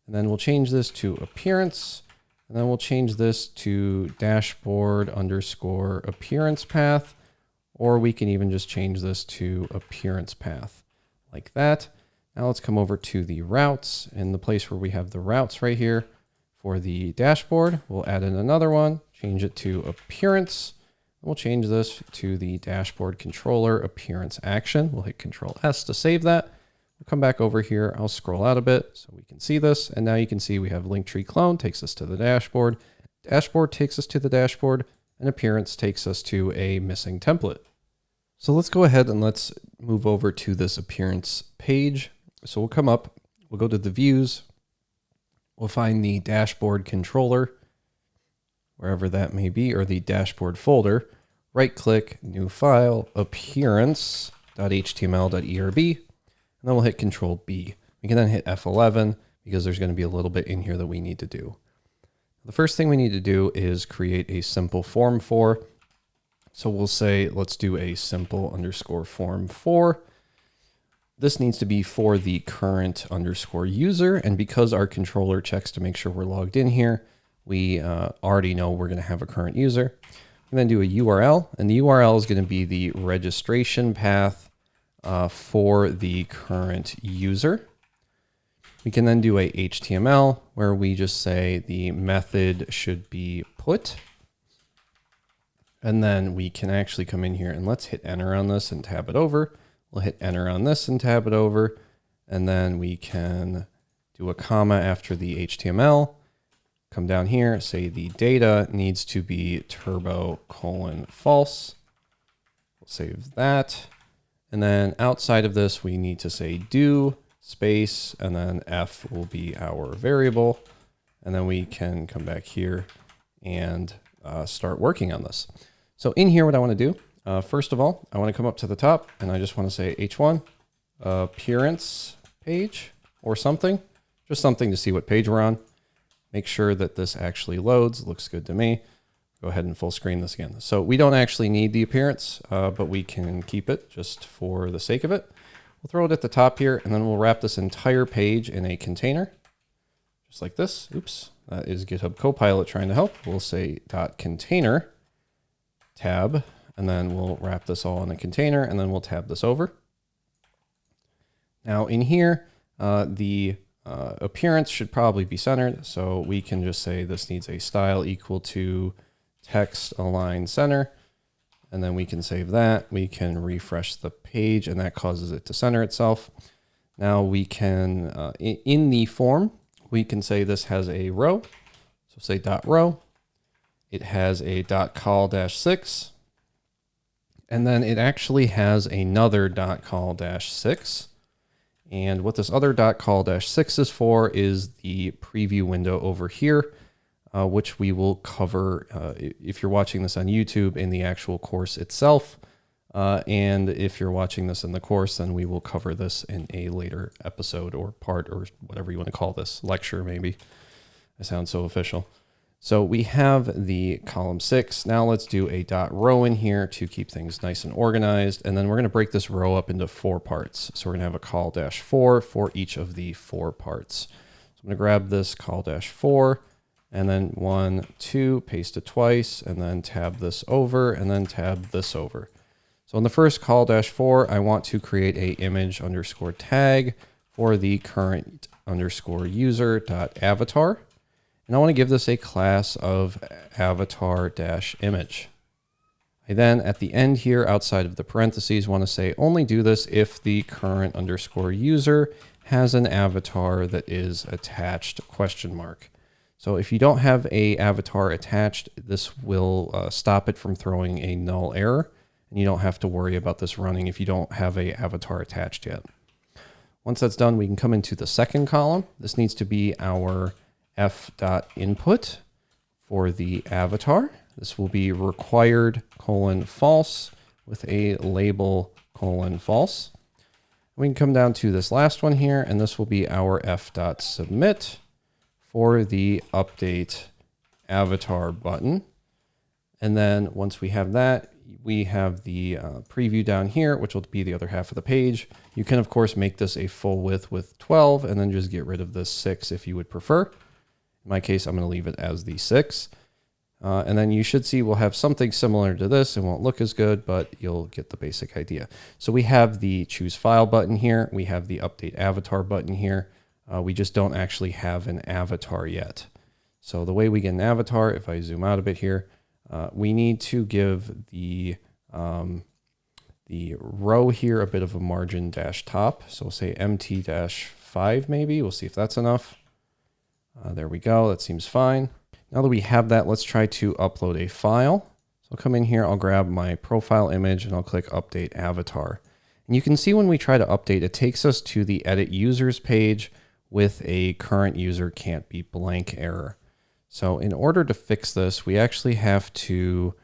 And then we'll change this to appearance. And then we'll change this to dashboard underscore appearance path. Or we can even just change this to appearance path like that. Now let's come over to the routes, and the place where we have the routes right here for the dashboard. We'll add in another one, change it to appearance. We'll change this to the dashboard controller appearance action. We'll hit Control S to save that. We'll come back over here. I'll scroll out a bit so we can see this. And now you can see we have Linktree clone takes us to the dashboard. Dashboard takes us to the dashboard, and appearance takes us to a missing template. So let's go ahead and let's move over to this appearance page. So we'll come up, we'll go to the views. We'll find the dashboard controller, wherever that may be, or the dashboard folder. Right click, new file, appearance.html.erb, and then we'll hit Control B. We can then hit F11 because there's going to be a little bit in here that we need to do. The first thing we need to do is create a simple form for. So we'll say, let's do a simple underscore form for. This needs to be for the current underscore user. And because our controller checks to make sure we're logged in here, we already know we're going to have a current user. And then do a URL, and the URL is going to be the registration path for the current user. We can then do a HTML where we just say the method should be put. And then we can actually come in here and let's hit enter on this and tab it over. We'll hit enter on this and tab it over. And then we can do a comma after the HTML. Come down here, say the data needs to be turbo:false. We'll save that. And then outside of this, we need to say do space, and then F will be our variable. And then we can come back here and start working on this. So in here, what I want to do, first of all, I want to come up to the top and I just want to say H1 appearance page or something, just something to see what page we're on. Make sure that this actually loads. Looks good to me. Go ahead and full screen this again. So we don't actually need the appearance, but we can keep it just for the sake of it. We'll throw it at the top here, and then we'll wrap this entire page in a container, just like this. Oops, that is GitHub Copilot trying to help. We'll say .container tab, and then we'll wrap this all in a container, and then we'll tab this over. Now in here, the appearance should probably be centered. So we can just say this needs a style equal to text align center. And then we can save that. We can refresh the page and that causes it to center itself. Now we can, in the form, we can say this has a row. So say .row. It has a .call-6. And then it actually has another .call-6. And what this other .call-6 is for is the preview window over here, which we will cover if you're watching this on YouTube in the actual course itself. And if you're watching this in the course, then we will cover this in a later episode or part or whatever you want to call this, lecture maybe. I sound so official. So we have the column 6. Now let's do a dot row in here to keep things nice and organized. And then we're going to break this row up into 4 parts. So we're going to have a call dash 4 for each of the 4 parts. So I'm going to grab this call dash 4 and then 1, 2, paste it twice, and then tab this over and then tab this over. So in the first call dash 4, I want to create a image underscore tag for the current underscore user dot avatar. And I want to give this a class of avatar-image. I then, at the end here, outside of the parentheses, want to say only do this if the current underscore user has an avatar that is attached ? So if you don't have a avatar attached, this will stop it from throwing a null error, and you don't have to worry about this running if you don't have a avatar attached yet. Once that's done, we can come into the second column. This needs to be our f.input for the avatar. This will be required : false with a label : false. We can come down to this last one here, and this will be our f.submit for the update avatar button. And then once we have that, we have the preview down here, which will be the other half of the page. You can, of course, make this a full width with 12 and then just get rid of this 6 if you would prefer. In my case, I'm going to leave it as the 6. And then you should see we'll have something similar to this. It won't look as good, but you'll get the basic idea. So we have the choose file button here. We have the update avatar button here. We just don't actually have an avatar yet. So the way we get an avatar, if I zoom out a bit here, we need to give the row here a bit of a margin dash top. So we'll say MT dash 5 maybe. We'll see if that's enough. There we go. That seems fine. Now that we have that, let's try to upload a file. So I'll come in here, I'll grab my profile image and I'll click update avatar. And you can see when we try to update, it takes us to the edit users page with a current user can't be blank error. So in order to fix this, we actually have to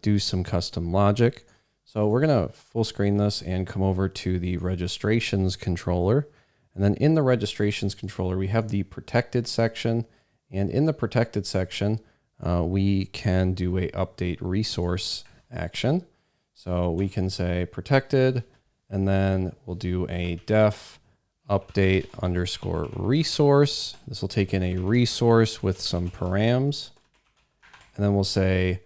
do some custom logic. So we're going to full screen this and come over to the registrations controller. And then in the registrations controller, we have the protected section. And in the protected section, we can do a update resource action. So we can say protected, and then we'll do a def update underscore resource. This will take in a resource with some params. And then we'll say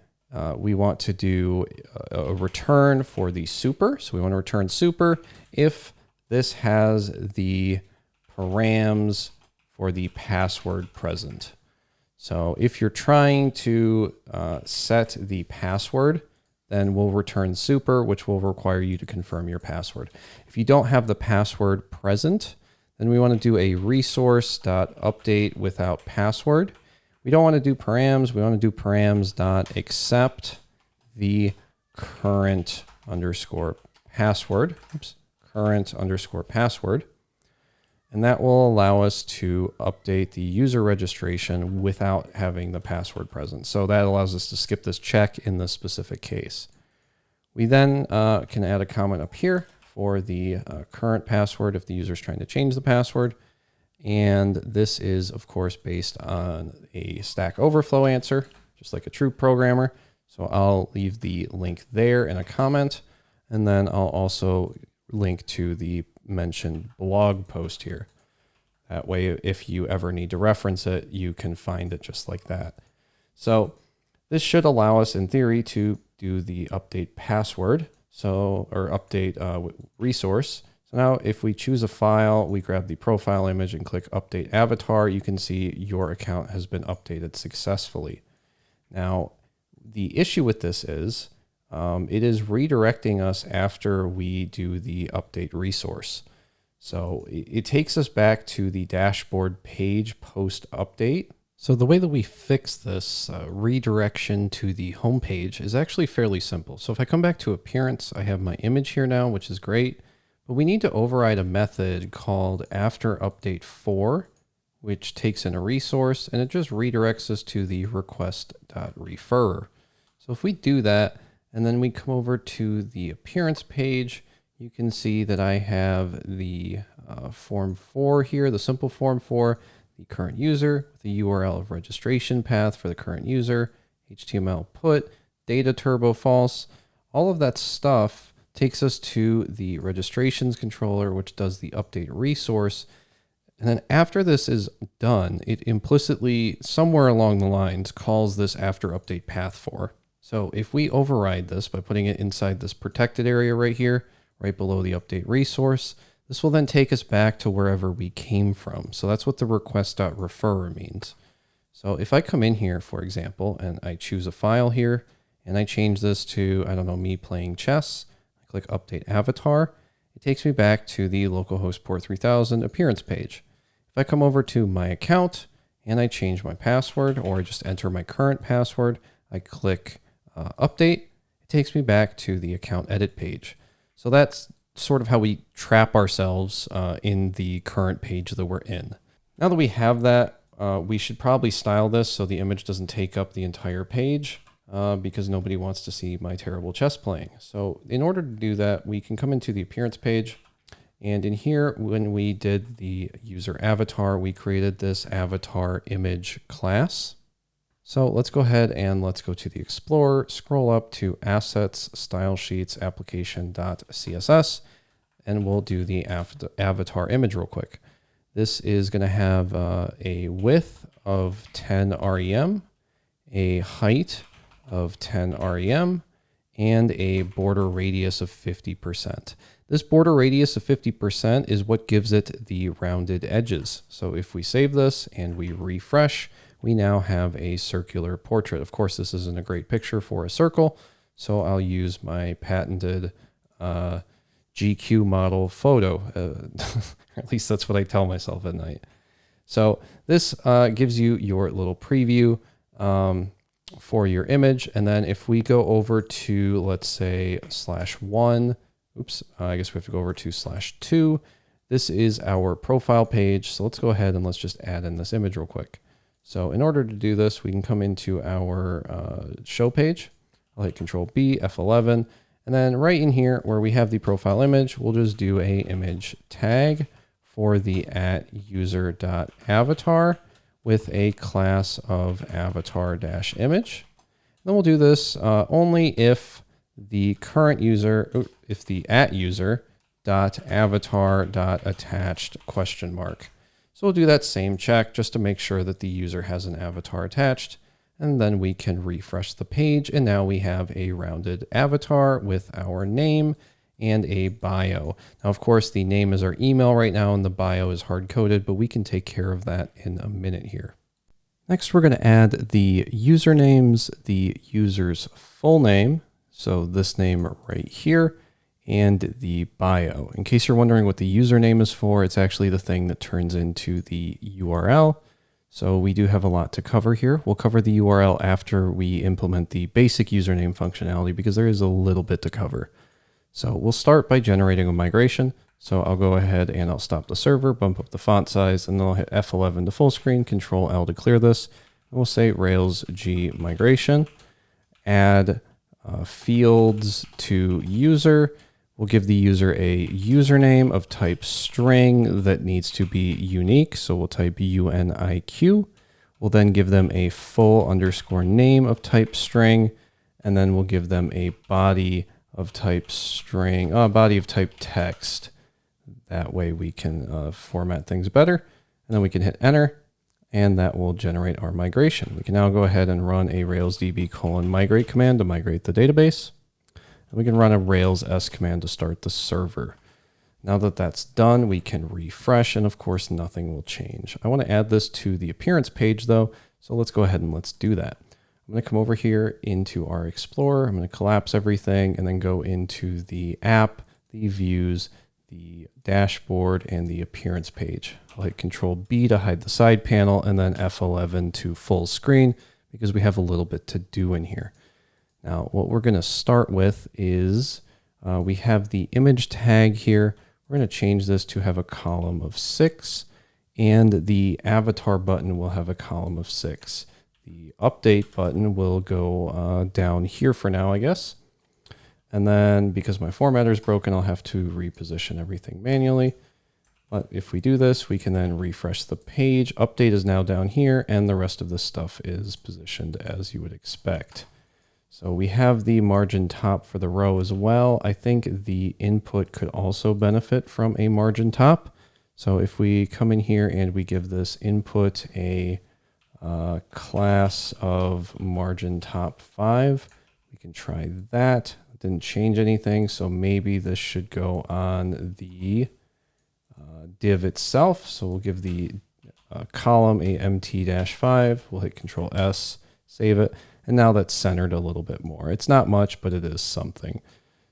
we want to do a return for the super. So we want to return super if this has the params for the password present. So if you're trying to set the password, then we'll return super, which will require you to confirm your password. If you don't have the password present, then we want to do a resource.update without password. We don't want to do params. We want to do params.accept the current underscore password. Current underscore password. And that will allow us to update the user registration without having the password present. So that allows us to skip this check in this specific case. We then can add a comment up here for the current password if the user is trying to change the password. And this is, of course, based on a Stack Overflow answer, just like a true programmer. So I'll leave the link there in a comment. And then I'll also link to the mentioned blog post here. That way, if you ever need to reference it, you can find it just like that. So this should allow us, in theory, to do the update password, or update resource. So now if we choose a file, we grab the profile image and click update avatar, you can see your account has been updated successfully. Now, the issue with this is it is redirecting us after we do the update resource. So it takes us back to the dashboard page post update. So the way that we fix this redirection to the home page is actually fairly simple. So if I come back to appearance, I have my image here now, which is great, but we need to override a method called afterUpdate4, which takes in a resource and it just redirects us to the request.refer. So if we do that, And then we come over to the appearance page. You can see that I have the form 4 here, the simple form 4, the current user, the URL of registration path for the current user, HTML put, data turbo false. All of that stuff takes us to the registrations controller, which does the update resource. And then after this is done, it implicitly, somewhere along the lines, calls this after update path for. So if we override this by putting it inside this protected area right here, right below the update resource, this will then take us back to wherever we came from. So that's what the request.refer means. So if I come in here, for example, and I choose a file here, and I change this to, I don't know, me playing chess, I click update avatar, it takes me back to the localhost port 3000 appearance page. If I come over to my account and I change my password, or I just enter my current password, I click update, it takes me back to the account edit page. So that's sort of how we trap ourselves in the current page that we're in. Now that we have that, we should probably style this so the image doesn't take up the entire page because nobody wants to see my terrible chess playing. So in order to do that, we can come into the appearance page. And in here, when we did the user avatar, we created this avatar image class. So let's go ahead and let's go to the Explorer, scroll up to Assets, Style Sheets, Application.css, and we'll do the avatar image real quick. This is going to have a width of 10 rem, a height of 10 rem, and a border radius of 50%. This border radius of 50% is what gives it the rounded edges. So if we save this and we refresh, we now have a circular portrait. Of course, this isn't a great picture for a circle, so I'll use my patented GQ model photo. At least that's what I tell myself at night. So this gives you your little preview for your image. And then if we go over to, let's say, /1, I guess we have to go over to /2. This is our profile page. So let's go ahead and let's just add in this image real quick. So in order to do this, we can come into our show page. I'll hit Control B, F11, and then right in here where we have the profile image, we'll just do a image tag for the @user.avatar with a class of avatar-image. Then we'll do this only if the current user, if the @user.avatar.attached ? So we'll do that same check just to make sure that the user has an avatar attached, and then we can refresh the page, and now we have a rounded avatar with our name and a bio. Now, of course, the name is our email right now, and the bio is hard-coded, but we can take care of that in a minute here. Next, we're going to add the usernames, the user's full name, so this name right here, and the bio. In case you're wondering what the username is for, it's actually the thing that turns into the URL. So we do have a lot to cover here. We'll cover the URL after we implement the basic username functionality because there is a little bit to cover. So we'll start by generating a migration. So I'll go ahead and I'll stop the server, bump up the font size, and then I'll hit F11 to full screen, Control L to clear this. And we'll say Rails G migration, add fields to user. We'll give the user a username of type string that needs to be unique. So we'll type UNIQ. We'll then give them a full underscore name of type string. And then we'll give them a body of type string, body of type text. That way we can format things better. And then we can hit enter, and that will generate our migration. We can now go ahead and run a railsdb:/migrate command to migrate the database. And we can run a Rails S command to start the server. Now that that's done, we can refresh, and of course, nothing will change. I want to add this to the appearance page though, so let's go ahead and let's do that. I'm going to come over here into our Explorer. I'm going to collapse everything and then go into the app, the views, the dashboard, and the appearance page. I'll hit Control B to hide the side panel and then F11 to full screen because we have a little bit to do in here. Now, what we're going to start with is we have the image tag here. We're going to change this to have a column of 6, and the avatar button will have a column of 6. The update button will go down here for now, I guess. And then because my formatter is broken, I'll have to reposition everything manually. But if we do this, we can then refresh the page. Update is now down here, and the rest of the stuff is positioned as you would expect. So we have the margin top for the row as well. I think the input could also benefit from a margin top. So if we come in here and we give this input a class of margin top 5, we can try that. It didn't change anything, so maybe this should go on the div itself. So we'll give the column a mt-5. We'll hit Control S, save it. And now that's centered a little bit more. It's not much, but it is something.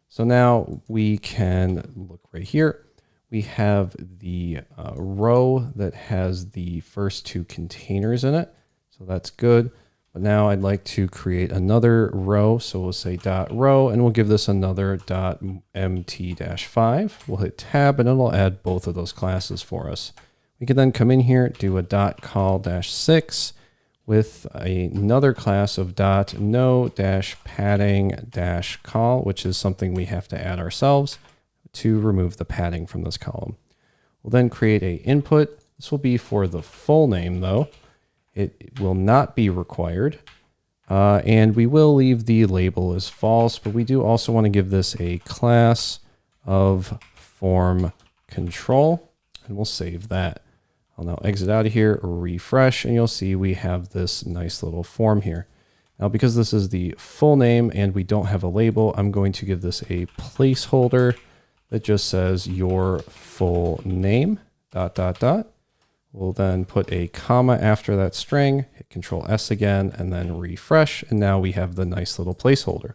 So now we can look right here. We have the row that has the first 2 containers in it. So that's good. But now I'd like to create another row. So we'll say .row, and we'll give this another .mt-5. We'll hit tab, and it'll add both of those classes for us. We can then come in here, do a .call-6 with another class of .no-padding-call, which is something we have to add ourselves to remove the padding from this column. We'll then create a input. This will be for the full name though. It will not be required. And we will leave the label as false, but we do also want to give this a class of form control, and we'll save that. I'll now exit out of here, refresh, and you'll see we have this nice little form here. Now, because this is the full name and we don't have a label, I'm going to give this a placeholder that just says your full name, ... We'll then put a comma after that string, hit Control S again, and then refresh. And now we have the nice little placeholder.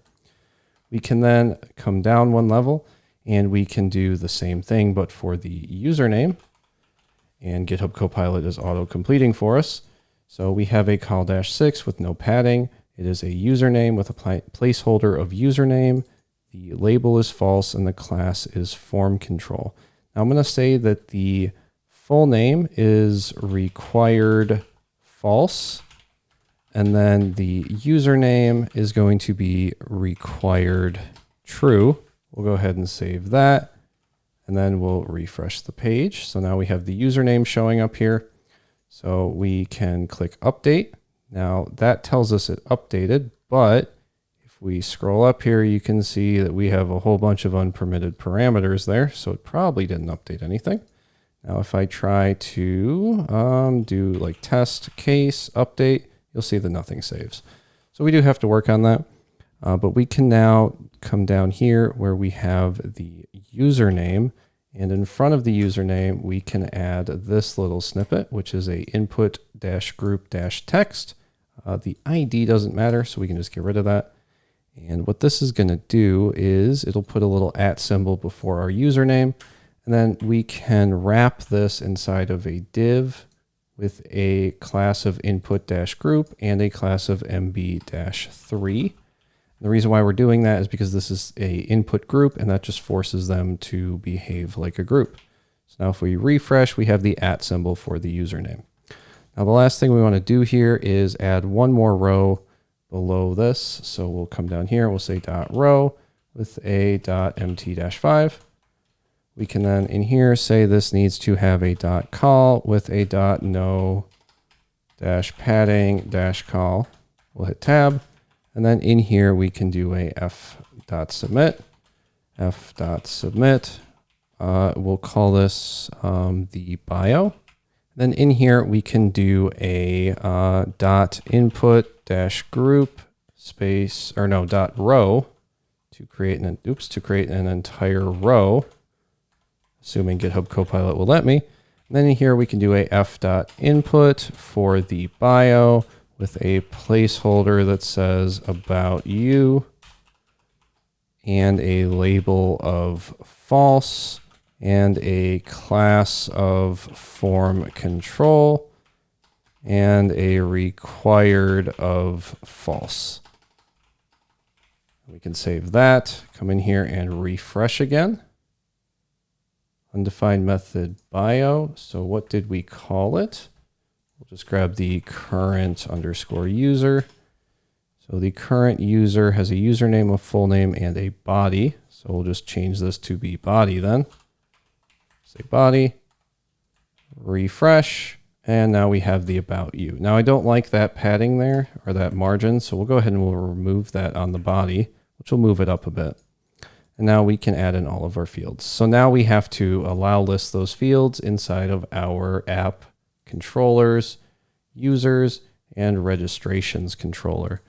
We can then come down one level and we can do the same thing, but for the username. And GitHub Copilot is auto-completing for us. So we have a call-6 with no padding. It is a username with a placeholder of username. The label is false and the class is form control. Now I'm going to say that the full name is required false, and then the username is going to be required true. We'll go ahead and save that, and then we'll refresh the page. So now we have the username showing up here. So we can click update. Now that tells us it updated, but if we scroll up here, you can see that we have a whole bunch of unpermitted parameters there. So it probably didn't update anything. Now, if I try to do like test case update, you'll see that nothing saves. So we do have to work on that. But we can now come down here where we have the username. And in front of the username, we can add this little snippet, which is a input-group-text. The ID doesn't matter, so we can just get rid of that. And what this is going to do is it'll put a little @ symbol before our username. And then we can wrap this inside of a div with a class of input-group and a class of MB-3. The reason why we're doing that is because this is a input group, and that just forces them to behave like a group. So now if we refresh, we have the @ symbol for the username. Now the last thing we want to do here is add one more row below this. So we'll come down here, we'll say .row with a .mt-5. We can then in here say this needs to have a .call with a .no-padding-call. We'll hit tab. And then in here, we can do a f.submit. F.submit. We'll call this the bio. Then in here, we can do a .input-group space, or no, .row to create an entire row, assuming GitHub Copilot will let me. And then in here, we can do a f.input for the bio with a placeholder that says about you and a label of false and a class of form control and a required of false. We can save that, come in here and refresh again. Undefined method bio. So what did we call it? We'll just grab the current _user. So the current user has a username, a full name, and a body. So we'll just change this to be body then. Say body, refresh, and now we have the about you. Now I don't like that padding there, or that margin, so we'll go ahead and we'll remove that on the body, which will move it up a bit. And now we can add in all of our fields. So now we have to allow list those fields inside of our app controllers, users, and registrations controller.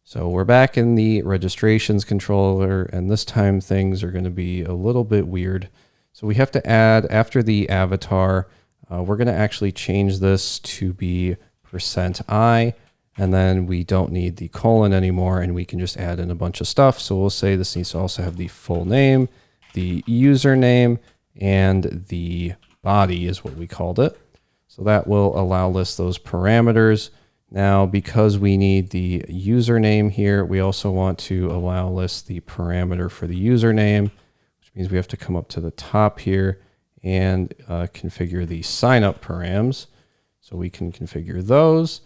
So we're back in the registrations controller, and this time things are going to be a little bit weird. So we have to add, after the avatar, we're going to actually change this to be %i, and then we don't need the colon anymore, and we can just add in a bunch of stuff. So we'll say this needs to also have the full name, the username, and the body is what we called it. So that will allow list those parameters. Now, because we need the username here, we also want to allow list the parameter for the username, which means we have to come up to the top here and configure the signup params. So we can configure those.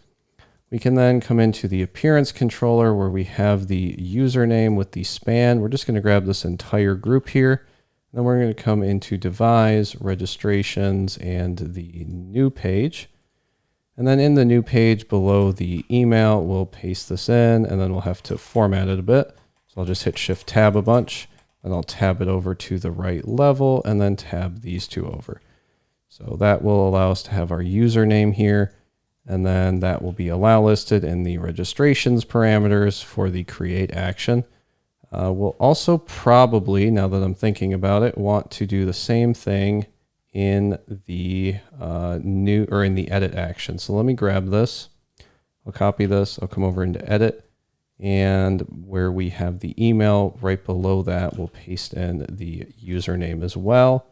We can then come into the appearance controller where we have the username with the span. We're just going to grab this entire group here. Then we're going to come into Devise, registrations, and the new page. And then in the new page below the email, we'll paste this in, and then we'll have to format it a bit. So I'll just hit Shift Tab a bunch, and I'll tab it over to the right level, and then tab these two over. So that will allow us to have our username here, and then that will be allow listed in the registrations parameters for the create action. We'll also probably, now that I'm thinking about it, want to do the same thing in the in the edit action. So let me grab this. I'll copy this. I'll come over into edit, and where we have the email right below that, we'll paste in the username as well,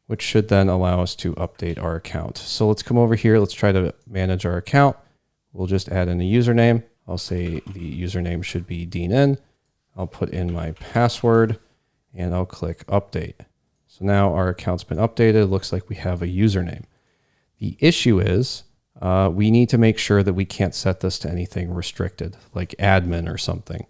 which should then allow us to update our account. So let's come over here. Let's try to manage our account. We'll just add in a username. I'll say the username should be Deanin. I'll put in my password, and I'll click update. So now our account's been updated. It looks like we have a username. The issue is we need to make sure that we can't set this to anything restricted, like admin or something.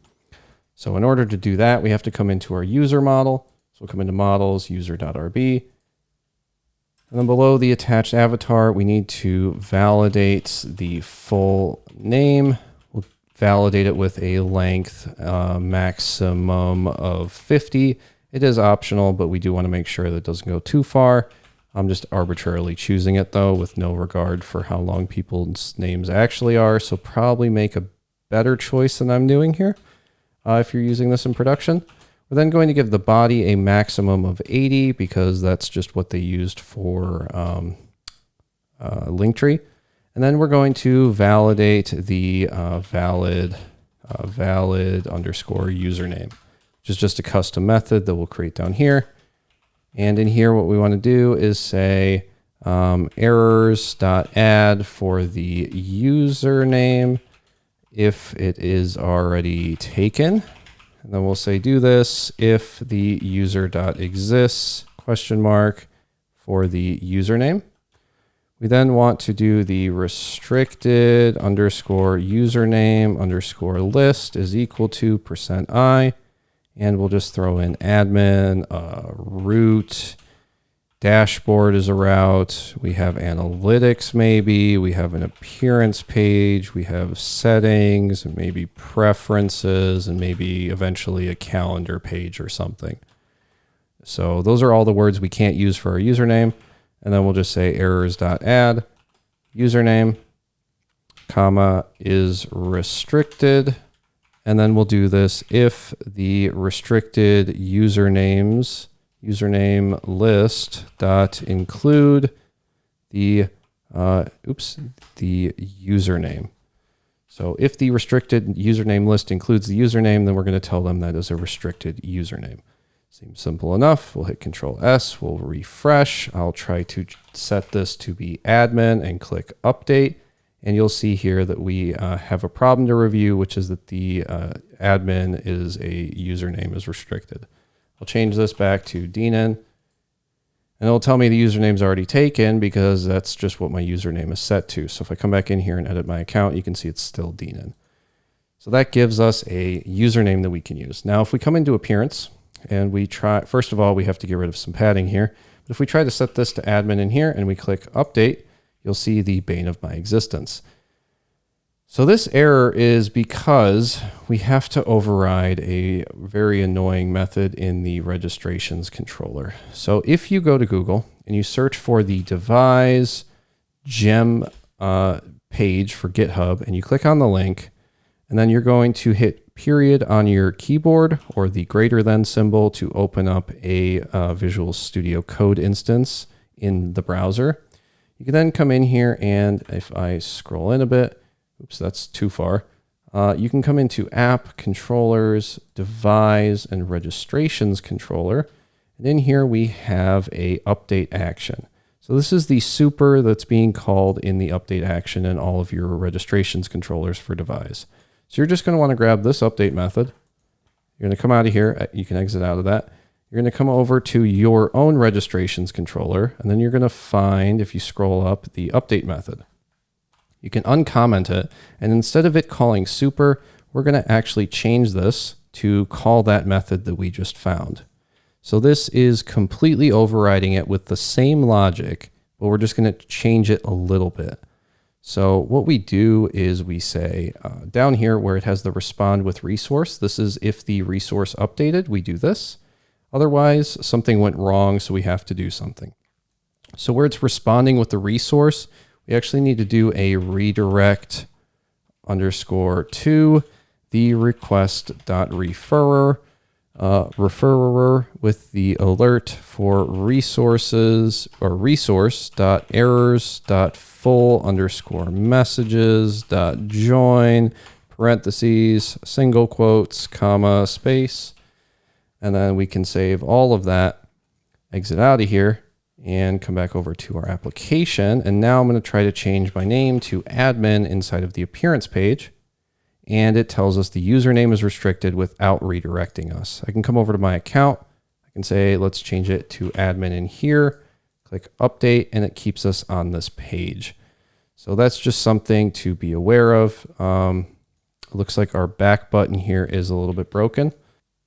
So in order to do that, we have to come into our user model. So we'll come into models, user.rb. And then below the attached avatar, we need to validate the full name. We'll validate it with a length maximum of 50. It is optional, but we do want to make sure that it doesn't go too far. I'm just arbitrarily choosing it though, with no regard for how long people's names actually are. So probably make a better choice than I'm doing here if you're using this in production. We're then going to give the body a maximum of 80 because that's just what they used for Linktree. And then we're going to validate the valid underscore username, which is just a custom method that we'll create down here. And in here, what we want to do is say errors.add for the username if it is already taken. And then we'll say do this if the user.exists question mark for the username. We then want to do the restricted underscore username underscore list is equal to %i. And we'll just throw in admin, root, dashboard is a route. We have analytics maybe. We have an appearance page. We have settings and maybe preferences and maybe eventually a calendar page or something. So those are all the words we can't use for our username. And then we'll just say errors.add username, comma, is restricted. And then we'll do this if the restricted username list dot include the username. So if the restricted username list includes the username, then we're going to tell them that is a restricted username. Seems simple enough. We'll hit Control S. We'll refresh. I'll try to set this to be admin and click update. And you'll see here that we have a problem to review, which is that the admin is a username is restricted. I'll change this back to Deanin. And it'll tell me the username's already taken because that's just what my username is set to. So if I come back in here and edit my account, you can see it's still Deanin. So that gives us a username that we can use. Now, if we come into appearance and we try, first of all, we have to get rid of some padding here. But if we try to set this to admin in here and we click update, you'll see the bane of my existence. So this error is because we have to override a very annoying method in the registrations controller. So if you go to Google and you search for the Devise gem page for GitHub and you click on the link, and then you're going to hit period on your keyboard or the greater than symbol to open up a Visual Studio Code instance in the browser. You can then come in here, and if I scroll in a bit, oops, that's too far. You can come into App, Controllers, Devise, and Registrations Controller. And in here we have a update action. So this is the super that's being called in the update action in all of your registrations controllers for Devise. So you're just going to want to grab this update method. You're going to come out of here. You can exit out of that. You're going to come over to your own registrations controller, and then you're going to find, if you scroll up, the update method. You can uncomment it, and instead of it calling super, we're going to actually change this to call that method that we just found. So this is completely overriding it with the same logic, but we're just going to change it a little bit. So what we do is we say down here where it has the respond with resource, this is if the resource updated, we do this. Otherwise, something went wrong, so we have to do something. So where it's responding with the resource, we actually need to do a redirect underscore to the request.referrer, referrer with the alert for resources or resource.errors.full underscore messages.join parentheses, single quotes, comma, space. And then we can save all of that, exit out of here, and come back over to our application. And now I'm going to try to change my name to admin inside of the appearance page. And it tells us the username is restricted without redirecting us. I can come over to my account. I can say, let's change it to admin in here, click update, and it keeps us on this page. So that's just something to be aware of. It looks like our back button here is a little bit broken.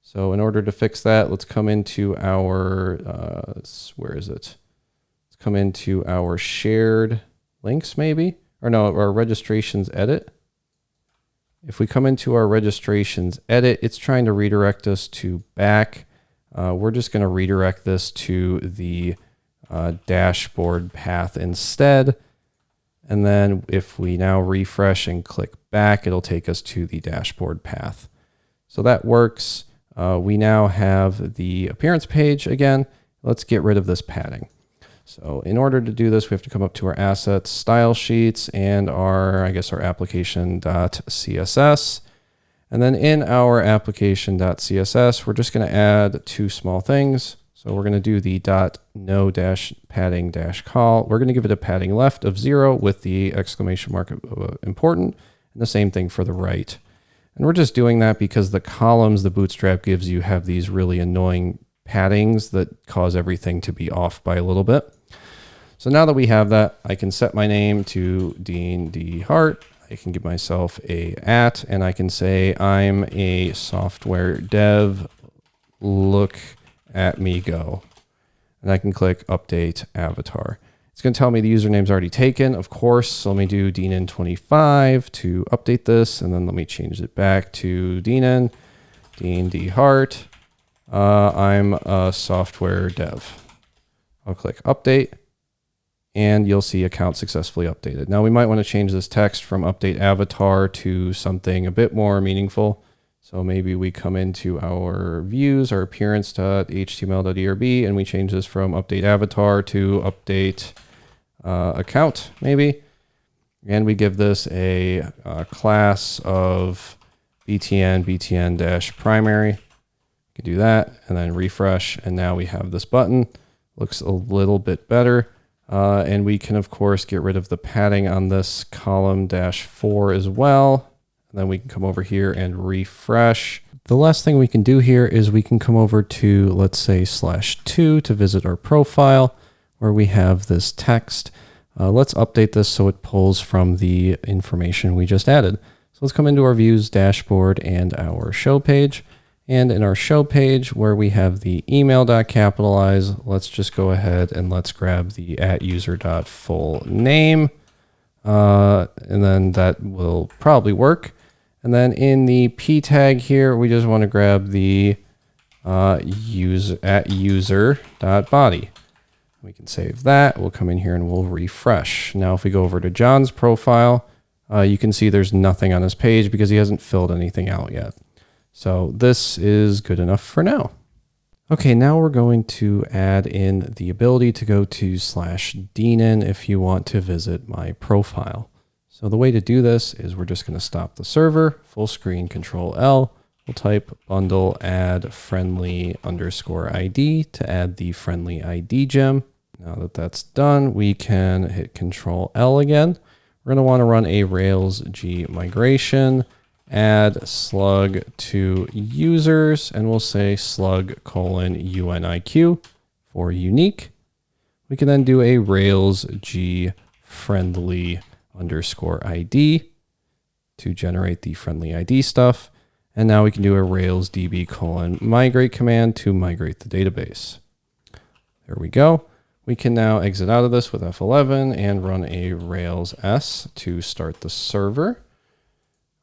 So in order to fix that, let's come into our, where is it? Let's come into our shared links maybe, or no, our registrations edit. If we come into our registrations edit, it's trying to redirect us to back. We're just going to redirect this to the dashboard path instead. And then if we now refresh and click back, it'll take us to the dashboard path. So that works. We now have the appearance page again. Let's get rid of this padding. So in order to do this, we have to come up to our assets, style sheets, and our application.css. And then in our application.css, we're just going to add two small things. So we're going to do the .no-padding-call. We're going to give it a padding left of 0 with the exclamation mark of important, and the same thing for the right. And we're just doing that because the columns the Bootstrap gives you have these really annoying paddings that cause everything to be off by a little bit. So now that we have that, I can set my name to Dean D. Hart. I can give myself a @ and I can say I'm a software dev. Look at me go. And I can click update avatar. It's going to tell me the username's already taken, of course. So let me do Deanin25 to update this, and then let me change it back to Deanin, Dean D. Hart. I'm a software dev. I'll click update, and you'll see account successfully updated. Now we might want to change this text from update avatar to something a bit more meaningful. So maybe we come into our views, our appearance.html.erb, and we change this from update avatar to update account, maybe. And we give this a class of btn-primary. You can do that and then refresh. And now we have this button. Looks a little bit better. And we can, of course, get rid of the padding on this column -4 as well. And then we can come over here and refresh. The last thing we can do here is we can come over to, let's say, /2 to visit our profile where we have this text. Let's update this so it pulls from the information we just added. So let's come into our views dashboard and our show page. And in our show page where we have the email.capitalize, let's just go ahead and let's grab the @user.fullname. And then that will probably work. And then in the p tag here, we just want to grab the @user.body. We can save that. We'll come in here and we'll refresh. Now, if we go over to John's profile, you can see there's nothing on his page because he hasn't filled anything out yet. So this is good enough for now. Okay, now we're going to add in the ability to go to /Deanin if you want to visit my profile. So the way to do this is we're just going to stop the server, full screen, Control-L. We'll type bundle add friendly _ID to add the friendly ID gem. Now that that's done, we can hit Control-L again. We're going to want to run a Rails G migration, add slug to users, and we'll say slug:uniq for unique. We can then do a Rails G friendly _ID to generate the friendly ID stuff. And now we can do a Rails DB:migrate command to migrate the database. There we go. We can now exit out of this with F11 and run a Rails S to start the server.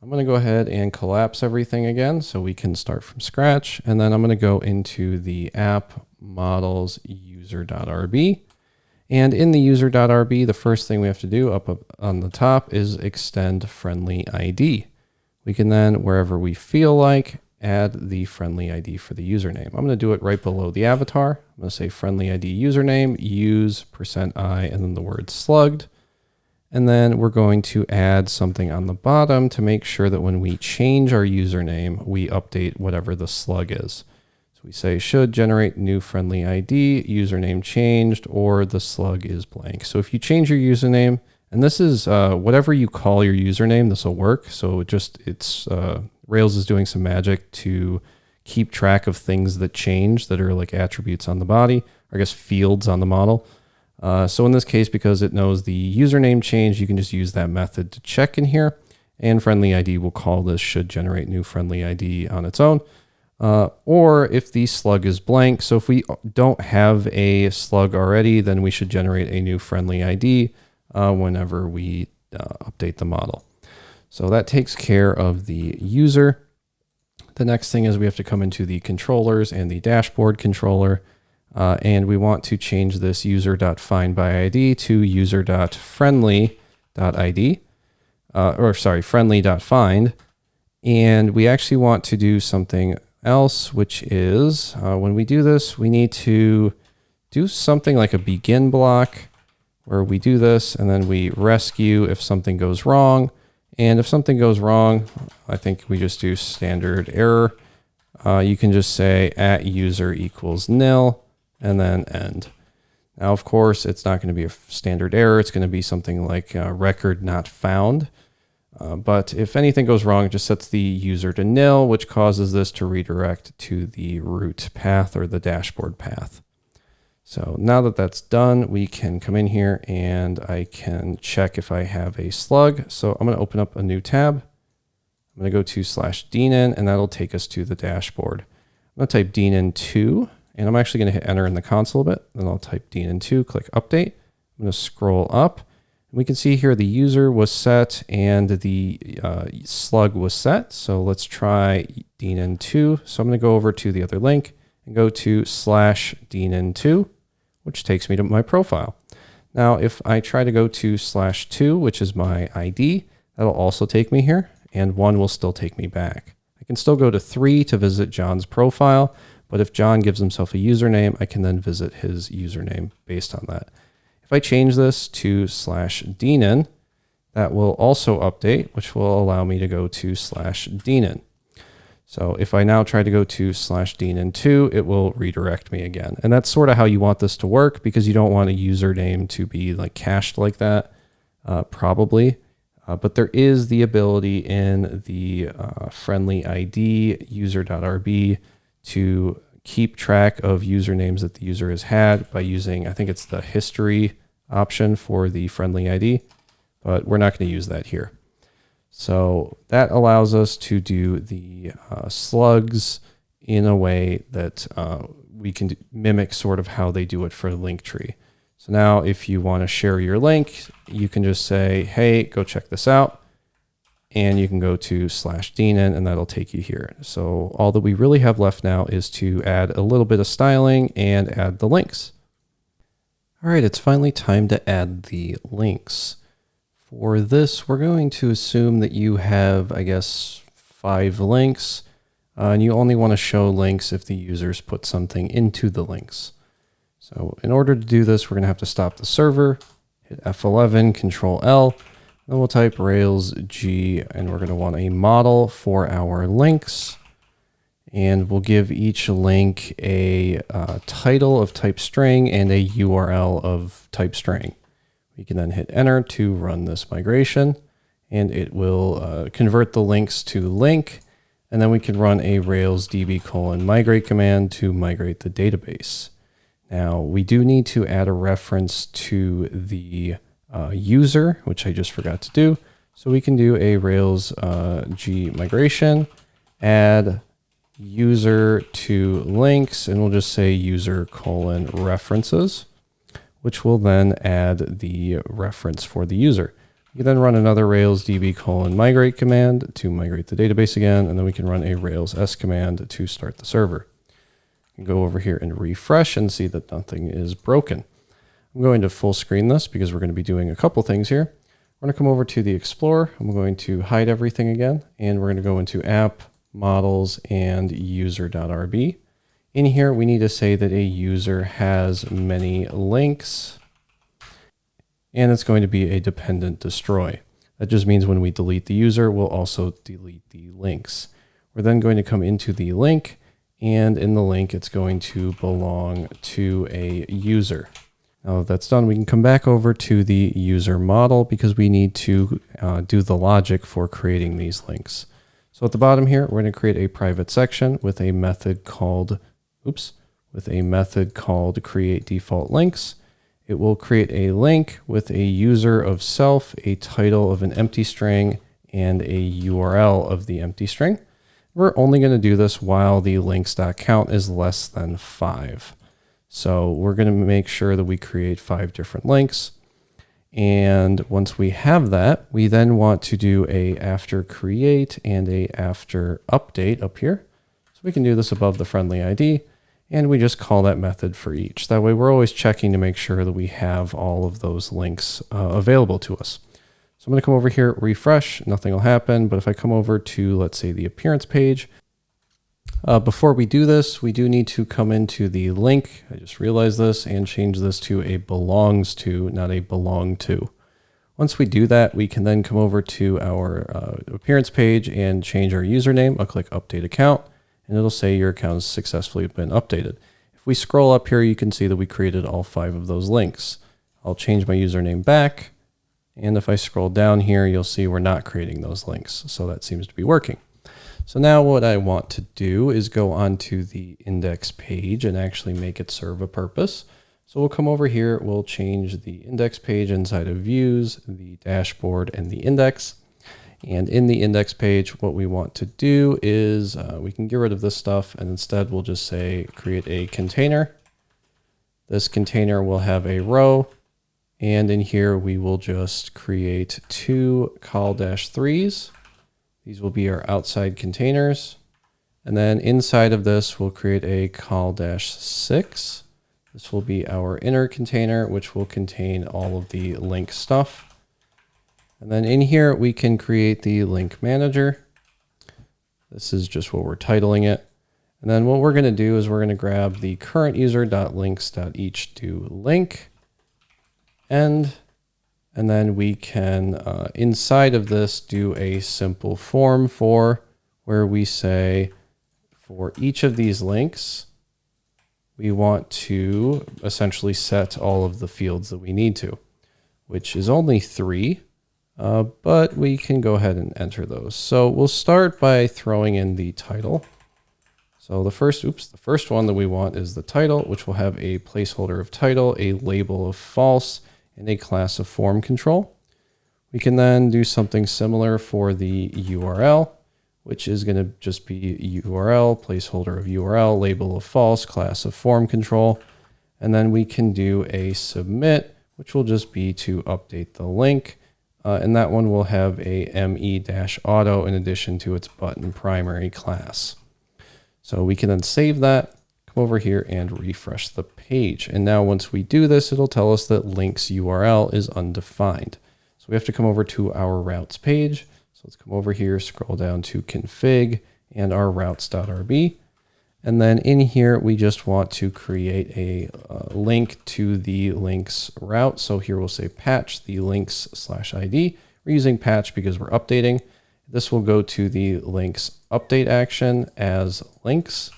I'm going to go ahead and collapse everything again so we can start from scratch. And then I'm going to go into the app models user.rb. And in the user.rb, the first thing we have to do up on the top is extend friendly ID. We can then, wherever we feel like, add the friendly ID for the username. I'm going to do it right below the avatar. I'm going to say friendly ID username, use %i, and then the word slugged. And then we're going to add something on the bottom to make sure that when we change our username, we update whatever the slug is. So we say should generate new friendly ID, username changed, or the slug is blank. So if you change your username, and this is whatever you call your username, this will work. So Rails is doing some magic to keep track of things that change that are like attributes on the body, or I guess fields on the model. So in this case, because it knows the username change, you can just use that method to check in here, and friendly ID will call this should generate new friendly ID on its own. Or if the slug is blank, so if we don't have a slug already, then we should generate a new friendly ID whenever we update the model. So that takes care of the user. The next thing is we have to come into the controllers and the dashboard controller. And we want to change this user.findById to user.friendly.id, friendly.find. And we actually want to do something else, which is when we do this, we need to do something like a begin block where we do this and then we rescue if something goes wrong. And if something goes wrong, I think we just do standard error. You can just say @user = nil. And then end. Now, of course, it's not going to be a standard error. It's going to be something like record not found. But if anything goes wrong, it just sets the user to nil, which causes this to redirect to the root path or the dashboard path. So now that that's done, we can come in here and I can check if I have a slug. So I'm going to open up a new tab. I'm going to go to /Deanin, and that'll take us to the dashboard. I'm going to type Deanin2. And I'm actually going to hit enter in the console a bit. Then I'll type Deanin2, click update. I'm going to scroll up. And we can see here the user was set and the slug was set. So let's try Deanin2. So I'm going to go over to the other link and go to /Deanin2, which takes me to my profile. Now, if I try to go to /2, which is my ID, that'll also take me here. And 1 will still take me back. I can still go to 3 to visit John's profile. But if John gives himself a username, I can then visit his username based on that. If I change this to /Deanin, that will also update, which will allow me to go to /Deanin. So if I now try to go to /Deanin2, it will redirect me again. And that's sort of how you want this to work because you don't want a username to be like cached like that, probably. But there is the ability in the friendly ID user.rb to keep track of usernames that the user has had by using, I think it's the history option for the friendly ID, but we're not going to use that here. So that allows us to do the slugs in a way that we can mimic sort of how they do it for Linktree. So now if you want to share your link, you can just say, hey, go check this out. And you can go to /Deanin and that'll take you here. So all that we really have left now is to add a little bit of styling and add the links. All right, it's finally time to add the links. For this, we're going to assume that you have, I guess, 5 links, and you only want to show links if the users put something into the links. So in order to do this, we're going to have to stop the server, hit F11, Control L, then we'll type Rails G, and we're going to want a model for our links. And we'll give each link a title of type string and a URL of type string. We can then hit enter to run this migration, and it will convert the links to link. And then we can run a Rails db:/migrate command to migrate the database. Now we do need to add a reference to the user, which I just forgot to do. So we can do a Rails G migration, add user to links, and we'll just say user:/references, which will then add the reference for the user. We can then run another Rails db:/migrate command to migrate the database again, and then we can run a Rails S command to start the server. You can go over here and refresh and see that nothing is broken. I'm going to full screen this because we're going to be doing a couple things here. We're going to come over to the Explorer. I'm going to hide everything again, and we're going to go into App, Models, and User.rb. In here, we need to say that a user has many links, and it's going to be a dependent destroy. That just means when we delete the user, we'll also delete the links. We're then going to come into the link, and in the link, it's going to belong to a user. Now that that's done, we can come back over to the user model because we need to do the logic for creating these links. So at the bottom here, we're going to create a private section with a method called, create default links. It will create a link with a user of self, a title of an empty string, and a URL of the empty string. We're only going to do this while the links.count is less than 5. So we're going to make sure that we create 5 different links. And once we have that, we then want to do a after create and a after update up here. So we can do this above the friendly ID, and we just call that method for each. That way we're always checking to make sure that we have all of those links available to us. So I'm going to come over here, refresh, nothing will happen. But if I come over to, let's say, the appearance page, before we do this, we do need to come into the link. I just realized this, and change this to a belongs to, not a belong to. Once we do that, we can then come over to our appearance page and change our username. I'll click update account, and it'll say your account has successfully been updated. If we scroll up here, you can see that we created all 5 of those links. I'll change my username back. And if I scroll down here, you'll see we're not creating those links. So that seems to be working. So now what I want to do is go onto the index page and actually make it serve a purpose. So we'll come over here, we'll change the index page inside of views, the dashboard, and the index. And in the index page, what we want to do is we can get rid of this stuff, and instead we'll just say create a container. This container will have a row, and in here we will just create 2 call-3s. These will be our outside containers. And then inside of this, we'll create a call-6. This will be our inner container, which will contain all of the link stuff. And then in here, we can create the link manager. This is just what we're titling it. And then what we're going to do is we're going to grab the current user.links.each_do_link end. And then we can, inside of this, do a simple form for where we say for each of these links, we want to essentially set all of the fields that we need to, which is only 3, but we can go ahead and enter those. So we'll start by throwing in the title. So the first one that we want is the title, which will have a placeholder of title, a label of false, and a class of form control. We can then do something similar for the URL, which is going to just be URL, placeholder of URL, label of false, class of form control. And then we can do a submit, which will just be to update the link. And that one will have a me-auto in addition to its button primary class. So we can then save that, come over here and refresh the page. And now once we do this, it'll tell us that link's URL is undefined. So we have to come over to our routes page. So let's come over here, scroll down to config and our routes.rb. And then in here, we just want to create a link to the links route. So here we'll say patch the links/ID. We're using patch because we're updating. This will go to the links update action as links,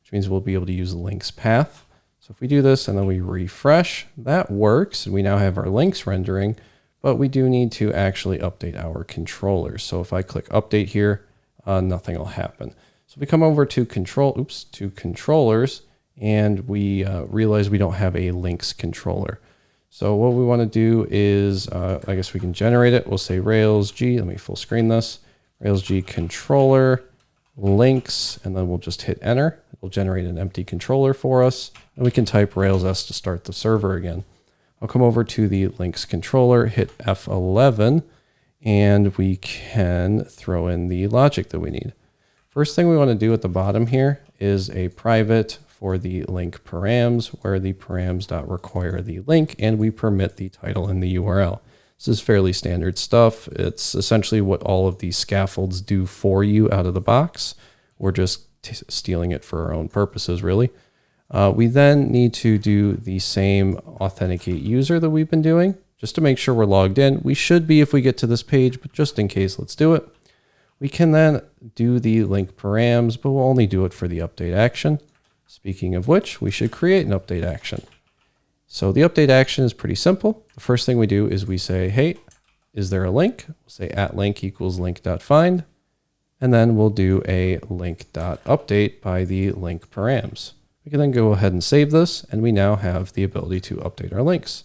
which means we'll be able to use the links path. So if we do this and then we refresh, that works. And we now have our links rendering, but we do need to actually update our controllers. So if I click update here, nothing will happen. So we come over to controllers, and we realize we don't have a links controller. So what we want to do is, I guess we can generate it. We'll say Rails G, let me full screen this, Rails G controller links, and then we'll just hit enter. It'll generate an empty controller for us, and we can type Rails S to start the server again. I'll come over to the links controller, hit F11, and we can throw in the logic that we need. First thing we want to do at the bottom here is a private for the link params, where the params.require the link, and we permit the title and the URL. This is fairly standard stuff. It's essentially what all of these scaffolds do for you out of the box. We're just stealing it for our own purposes, really. We then need to do the same authenticate user that we've been doing, just to make sure we're logged in. We should be if we get to this page, but just in case, let's do it. We can then do the link params, but we'll only do it for the update action. Speaking of which, we should create an update action. So the update action is pretty simple. The first thing we do is we say, hey, is there a link? We'll say @link equals link.find. And then we'll do a link.update by the link params. We can then go ahead and save this, and we now have the ability to update our links.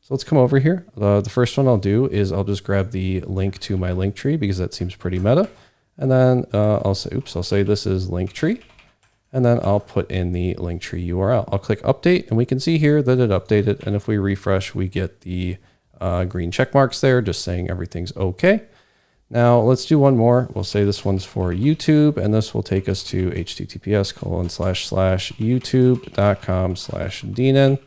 So let's come over here. The first one I'll do is I'll just grab the link to my Linktree because that seems pretty meta. And then I'll say this is Linktree. And then I'll put in the Linktree URL. I'll click update, and we can see here that it updated. And if we refresh, we get the green check marks there, just saying everything's okay. Now let's do one more. We'll say this one's for YouTube, and this will take us to https://youtube.com/Deanin.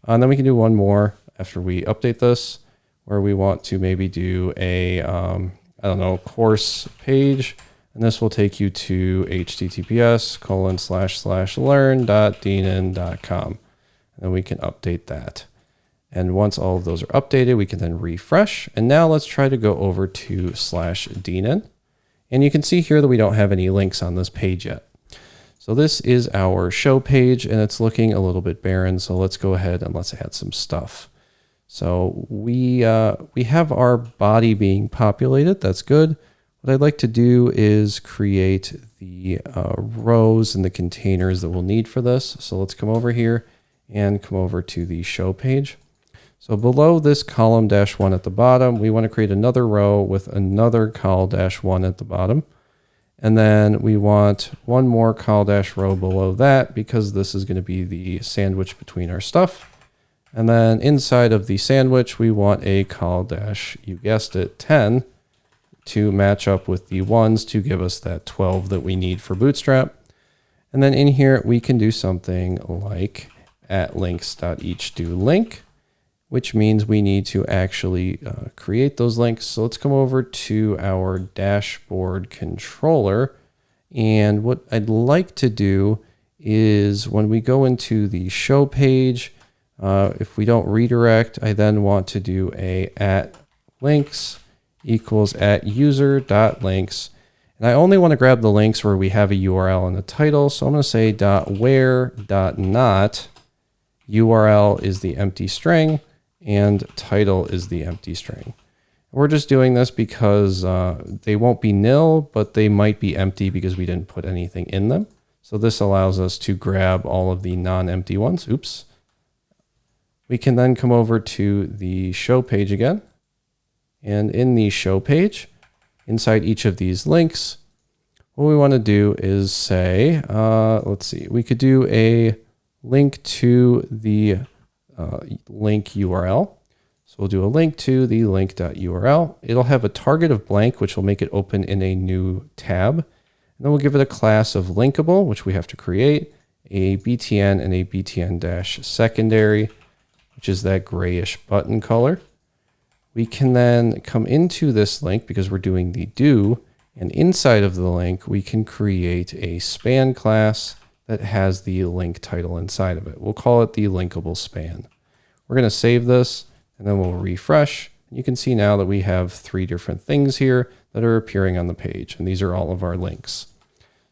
And then we can do one more after we update this, where we want to maybe do a, course page. And this will take you to https://learn.deanin.com. And then we can update that. And once all of those are updated, we can then refresh. And now let's try to go over to /Deanin. And you can see here that we don't have any links on this page yet. So this is our show page, and it's looking a little bit barren. So let's go ahead and let's add some stuff. So we have our body being populated. That's good. What I'd like to do is create the rows and the containers that we'll need for this. So let's come over here and come over to the show page. So below this column -1 at the bottom, we want to create another row with another col-1 at the bottom. And then we want one more col-row below that because this is going to be the sandwich between our stuff. And then inside of the sandwich, we want a you guessed it, 10 to match up with the ones to give us that 12 that we need for Bootstrap. And then in here, we can do something like @links.eachDoLink, which means we need to actually create those links. So let's come over to our dashboard controller. And what I'd like to do is when we go into the show page, if we don't redirect, I then want to do a @links equals @user.links. And I only want to grab the links where we have a URL in the title. So I'm going to say .where.not URL is the empty string and title is the empty string. We're just doing this because they won't be nil, but they might be empty because we didn't put anything in them. So this allows us to grab all of the non-empty ones. Oops. We can then come over to the show page again. And in the show page, inside each of these links, what we want to do is say, let's see, we could do a link to the link URL. So we'll do a link to the link.url. It'll have a target of blank, which will make it open in a new tab. And then we'll give it a class of linkable, which we have to create, a btn and a btn-secondary, which is that grayish button color. We can then come into this link because we're doing the do, and inside of the link, we can create a span class that has the link title inside of it. We'll call it the linkable span. We're going to save this, and then we'll refresh. You can see now that we have 3 different things here that are appearing on the page, and these are all of our links.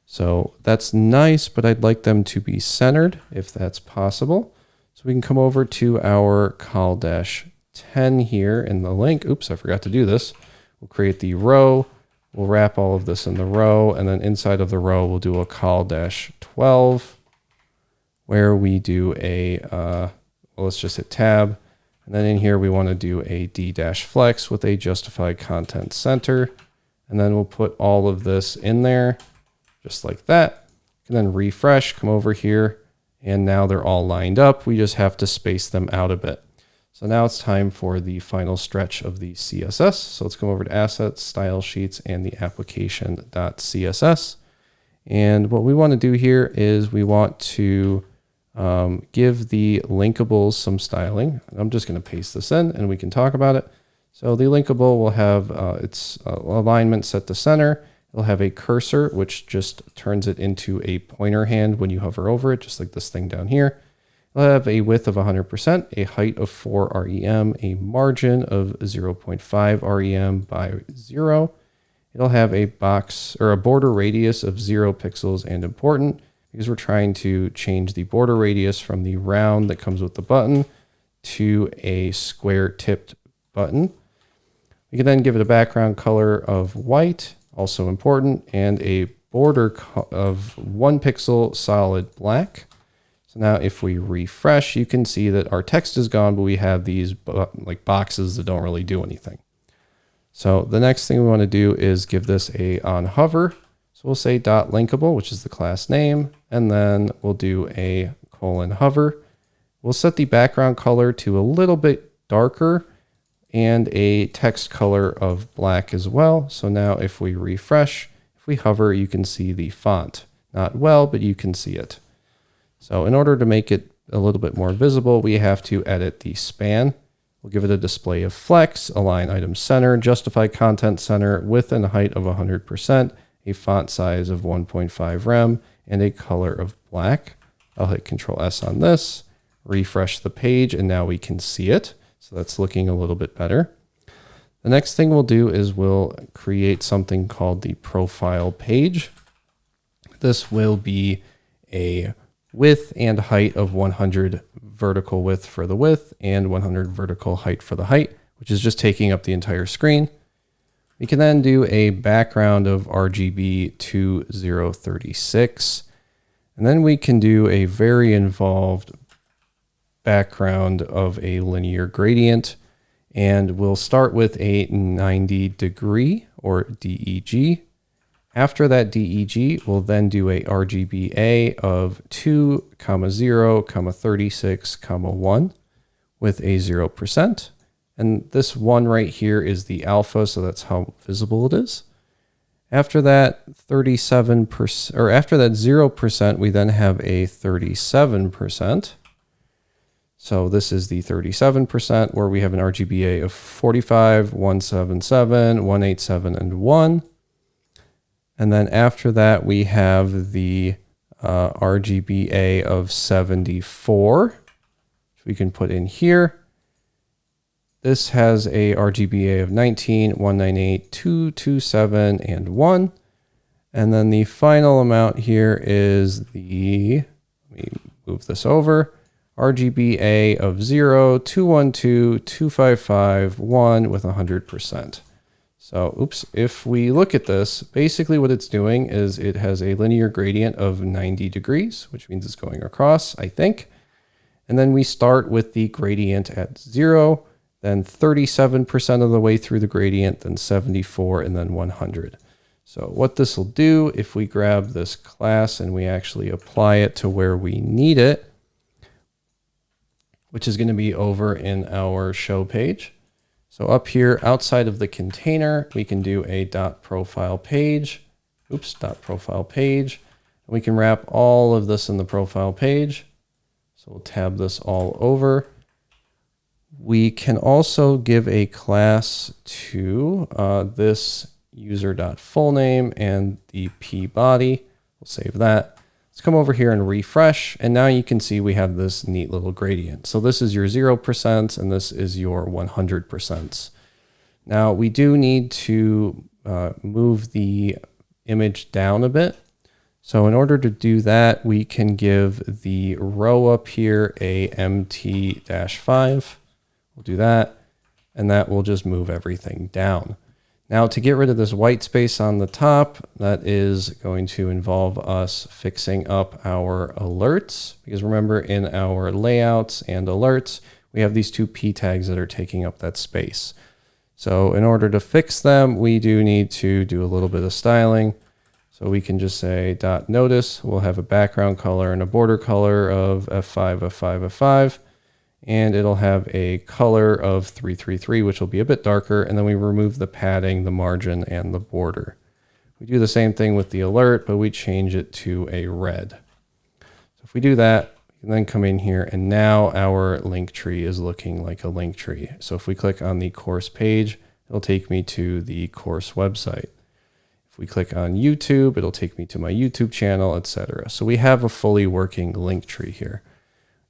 So that's nice, but I'd like them to be centered if that's possible. So we can come over to our col-10 here in the link. Oops, I forgot to do this. We'll create the row. We'll wrap all of this in the row, and then inside of the row, we'll do a col-12 where we do a, well, let's just hit tab. And then in here, we want to do a d-flex with a justified content center. And then we'll put all of this in there just like that. And then refresh, come over here, and now they're all lined up. We just have to space them out a bit. So now it's time for the final stretch of the CSS. So let's come over to Assets, Style Sheets, and the application.css. And what we want to do here is we want to give the linkables some styling. I'm just going to paste this in and we can talk about it. So the linkable will have its alignment set to center. It'll have a cursor, which just turns it into a pointer hand when you hover over it, just like this thing down here. It'll have a width of 100%, a height of 4 rem, a margin of 0.5 rem by 0. It'll have a box or a border radius of 0 pixels, and important because we're trying to change the border radius from the round that comes with the button to a square tipped button. We can then give it a background color of white, also important, and a border of 1 pixel solid black. So now if we refresh, you can see that our text is gone, but we have these like boxes that don't really do anything. So the next thing we want to do is give this a on hover. So we'll say .linkable, which is the class name, and then we'll do a :hover. We'll set the background color to a little bit darker and a text color of black as well. So now if we refresh, if we hover, you can see the font. Not well, but you can see it. So in order to make it a little bit more visible, we have to edit the span. We'll give it a display of flex, align item center, justify content center, width and height of 100%, a font size of 1.5 rem, and a color of black. I'll hit Control S on this, refresh the page, and now we can see it. So that's looking a little bit better. The next thing we'll do is we'll create something called the profile page. This will be a width and height of 100 vertical width for the width and 100 vertical height for the height, which is just taking up the entire screen. We can then do a background of RGB 2036. And then we can do a very involved background of a linear gradient. And we'll start with a 90 degree or DEG. After that DEG, we'll then do a RGBA of 2, 0, 36, 1 with a 0%. And this 1 right here is the alpha, so that's how visible it is. After that 37%, or after that 0%, we then have a 37%. So this is the 37% where we have an RGBA of 45, 177, 187, and 1. And then after that, we have the RGBA of 74, which we can put in here. This has a RGBA of 19, 198, 227, and 1. And then the final amount here is the, let me move this over, RGBA of 0, 212, 255, 1 with 100%. So, oops, if we look at this, basically what it's doing is it has a linear gradient of 90 degrees, which means it's going across, I think. And then we start with the gradient at 0. then 37% of the way through the gradient, then 74, and then 100. So what this will do, if we grab this class and we actually apply it to where we need it, which is going to be over in our show page. So up here outside of the container, we can do a .profile page. .profile page. And we can wrap all of this in the profile page. So we'll tab this all over. We can also give a class to this user.fullname and the p body. We'll save that. Let's come over here and refresh. And now you can see we have this neat little gradient. So this is your 0% and this is your 100%. Now we do need to move the image down a bit. So in order to do that, we can give the row up here a MT-5. We'll do that, and that will just move everything down. Now to get rid of this white space on the top, that is going to involve us fixing up our alerts, because remember in our layouts and alerts, we have these two p tags that are taking up that space. So in order to fix them, we do need to do a little bit of styling. So we can just say .notice, we'll have a background color and a border color of F5, F5, F5. And it'll have a color of 333, which will be a bit darker. And then we remove the padding, the margin, and the border. We do the same thing with the alert, but we change it to a red. So if we do that, we can then come in here, and now our link tree is looking like a link tree. So if we click on the course page, it'll take me to the course website. If we click on YouTube, it'll take me to my YouTube channel, etc. So we have a fully working link tree here.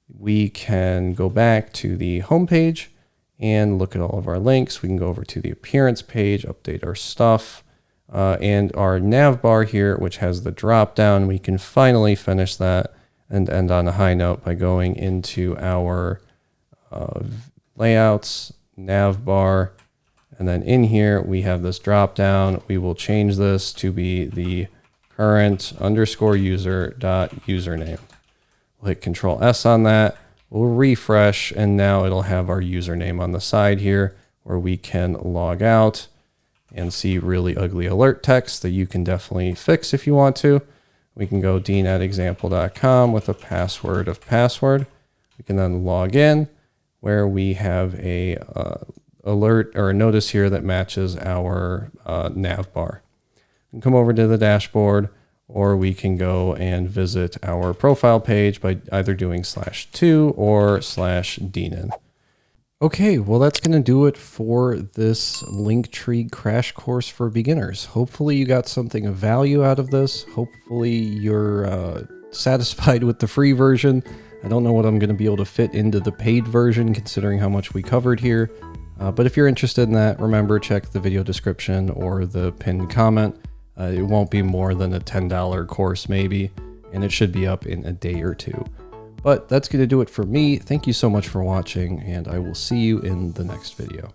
We can go back to the home page and look at all of our links. We can go over to the appearance page, update our stuff, and our navbar here, which has the drop down. We can finally finish that and end on a high note by going into our layouts, navbar, and then in here we have this drop down. We will change this to be the current_user.username. We'll hit Control S on that. We'll refresh, and now it'll have our username on the side here where we can log out and see really ugly alert text that you can definitely fix if you want to. We can go dean@example.com with a password of password. We can then log in where we have a alert or a notice here that matches our navbar. We can come over to the dashboard, or we can go and visit our profile page by either doing /2 or /Deanin. Okay, well that's going to do it for this Linktree crash course for beginners. Hopefully you got something of value out of this. Hopefully you're satisfied with the free version. I don't know what I'm going to be able to fit into the paid version considering how much we covered here. But if you're interested in that, remember, check the video description or the pinned comment. It won't be more than a $10 course maybe, and it should be up in a day or two. But that's going to do it for me. Thank you so much for watching, and I will see you in the next video.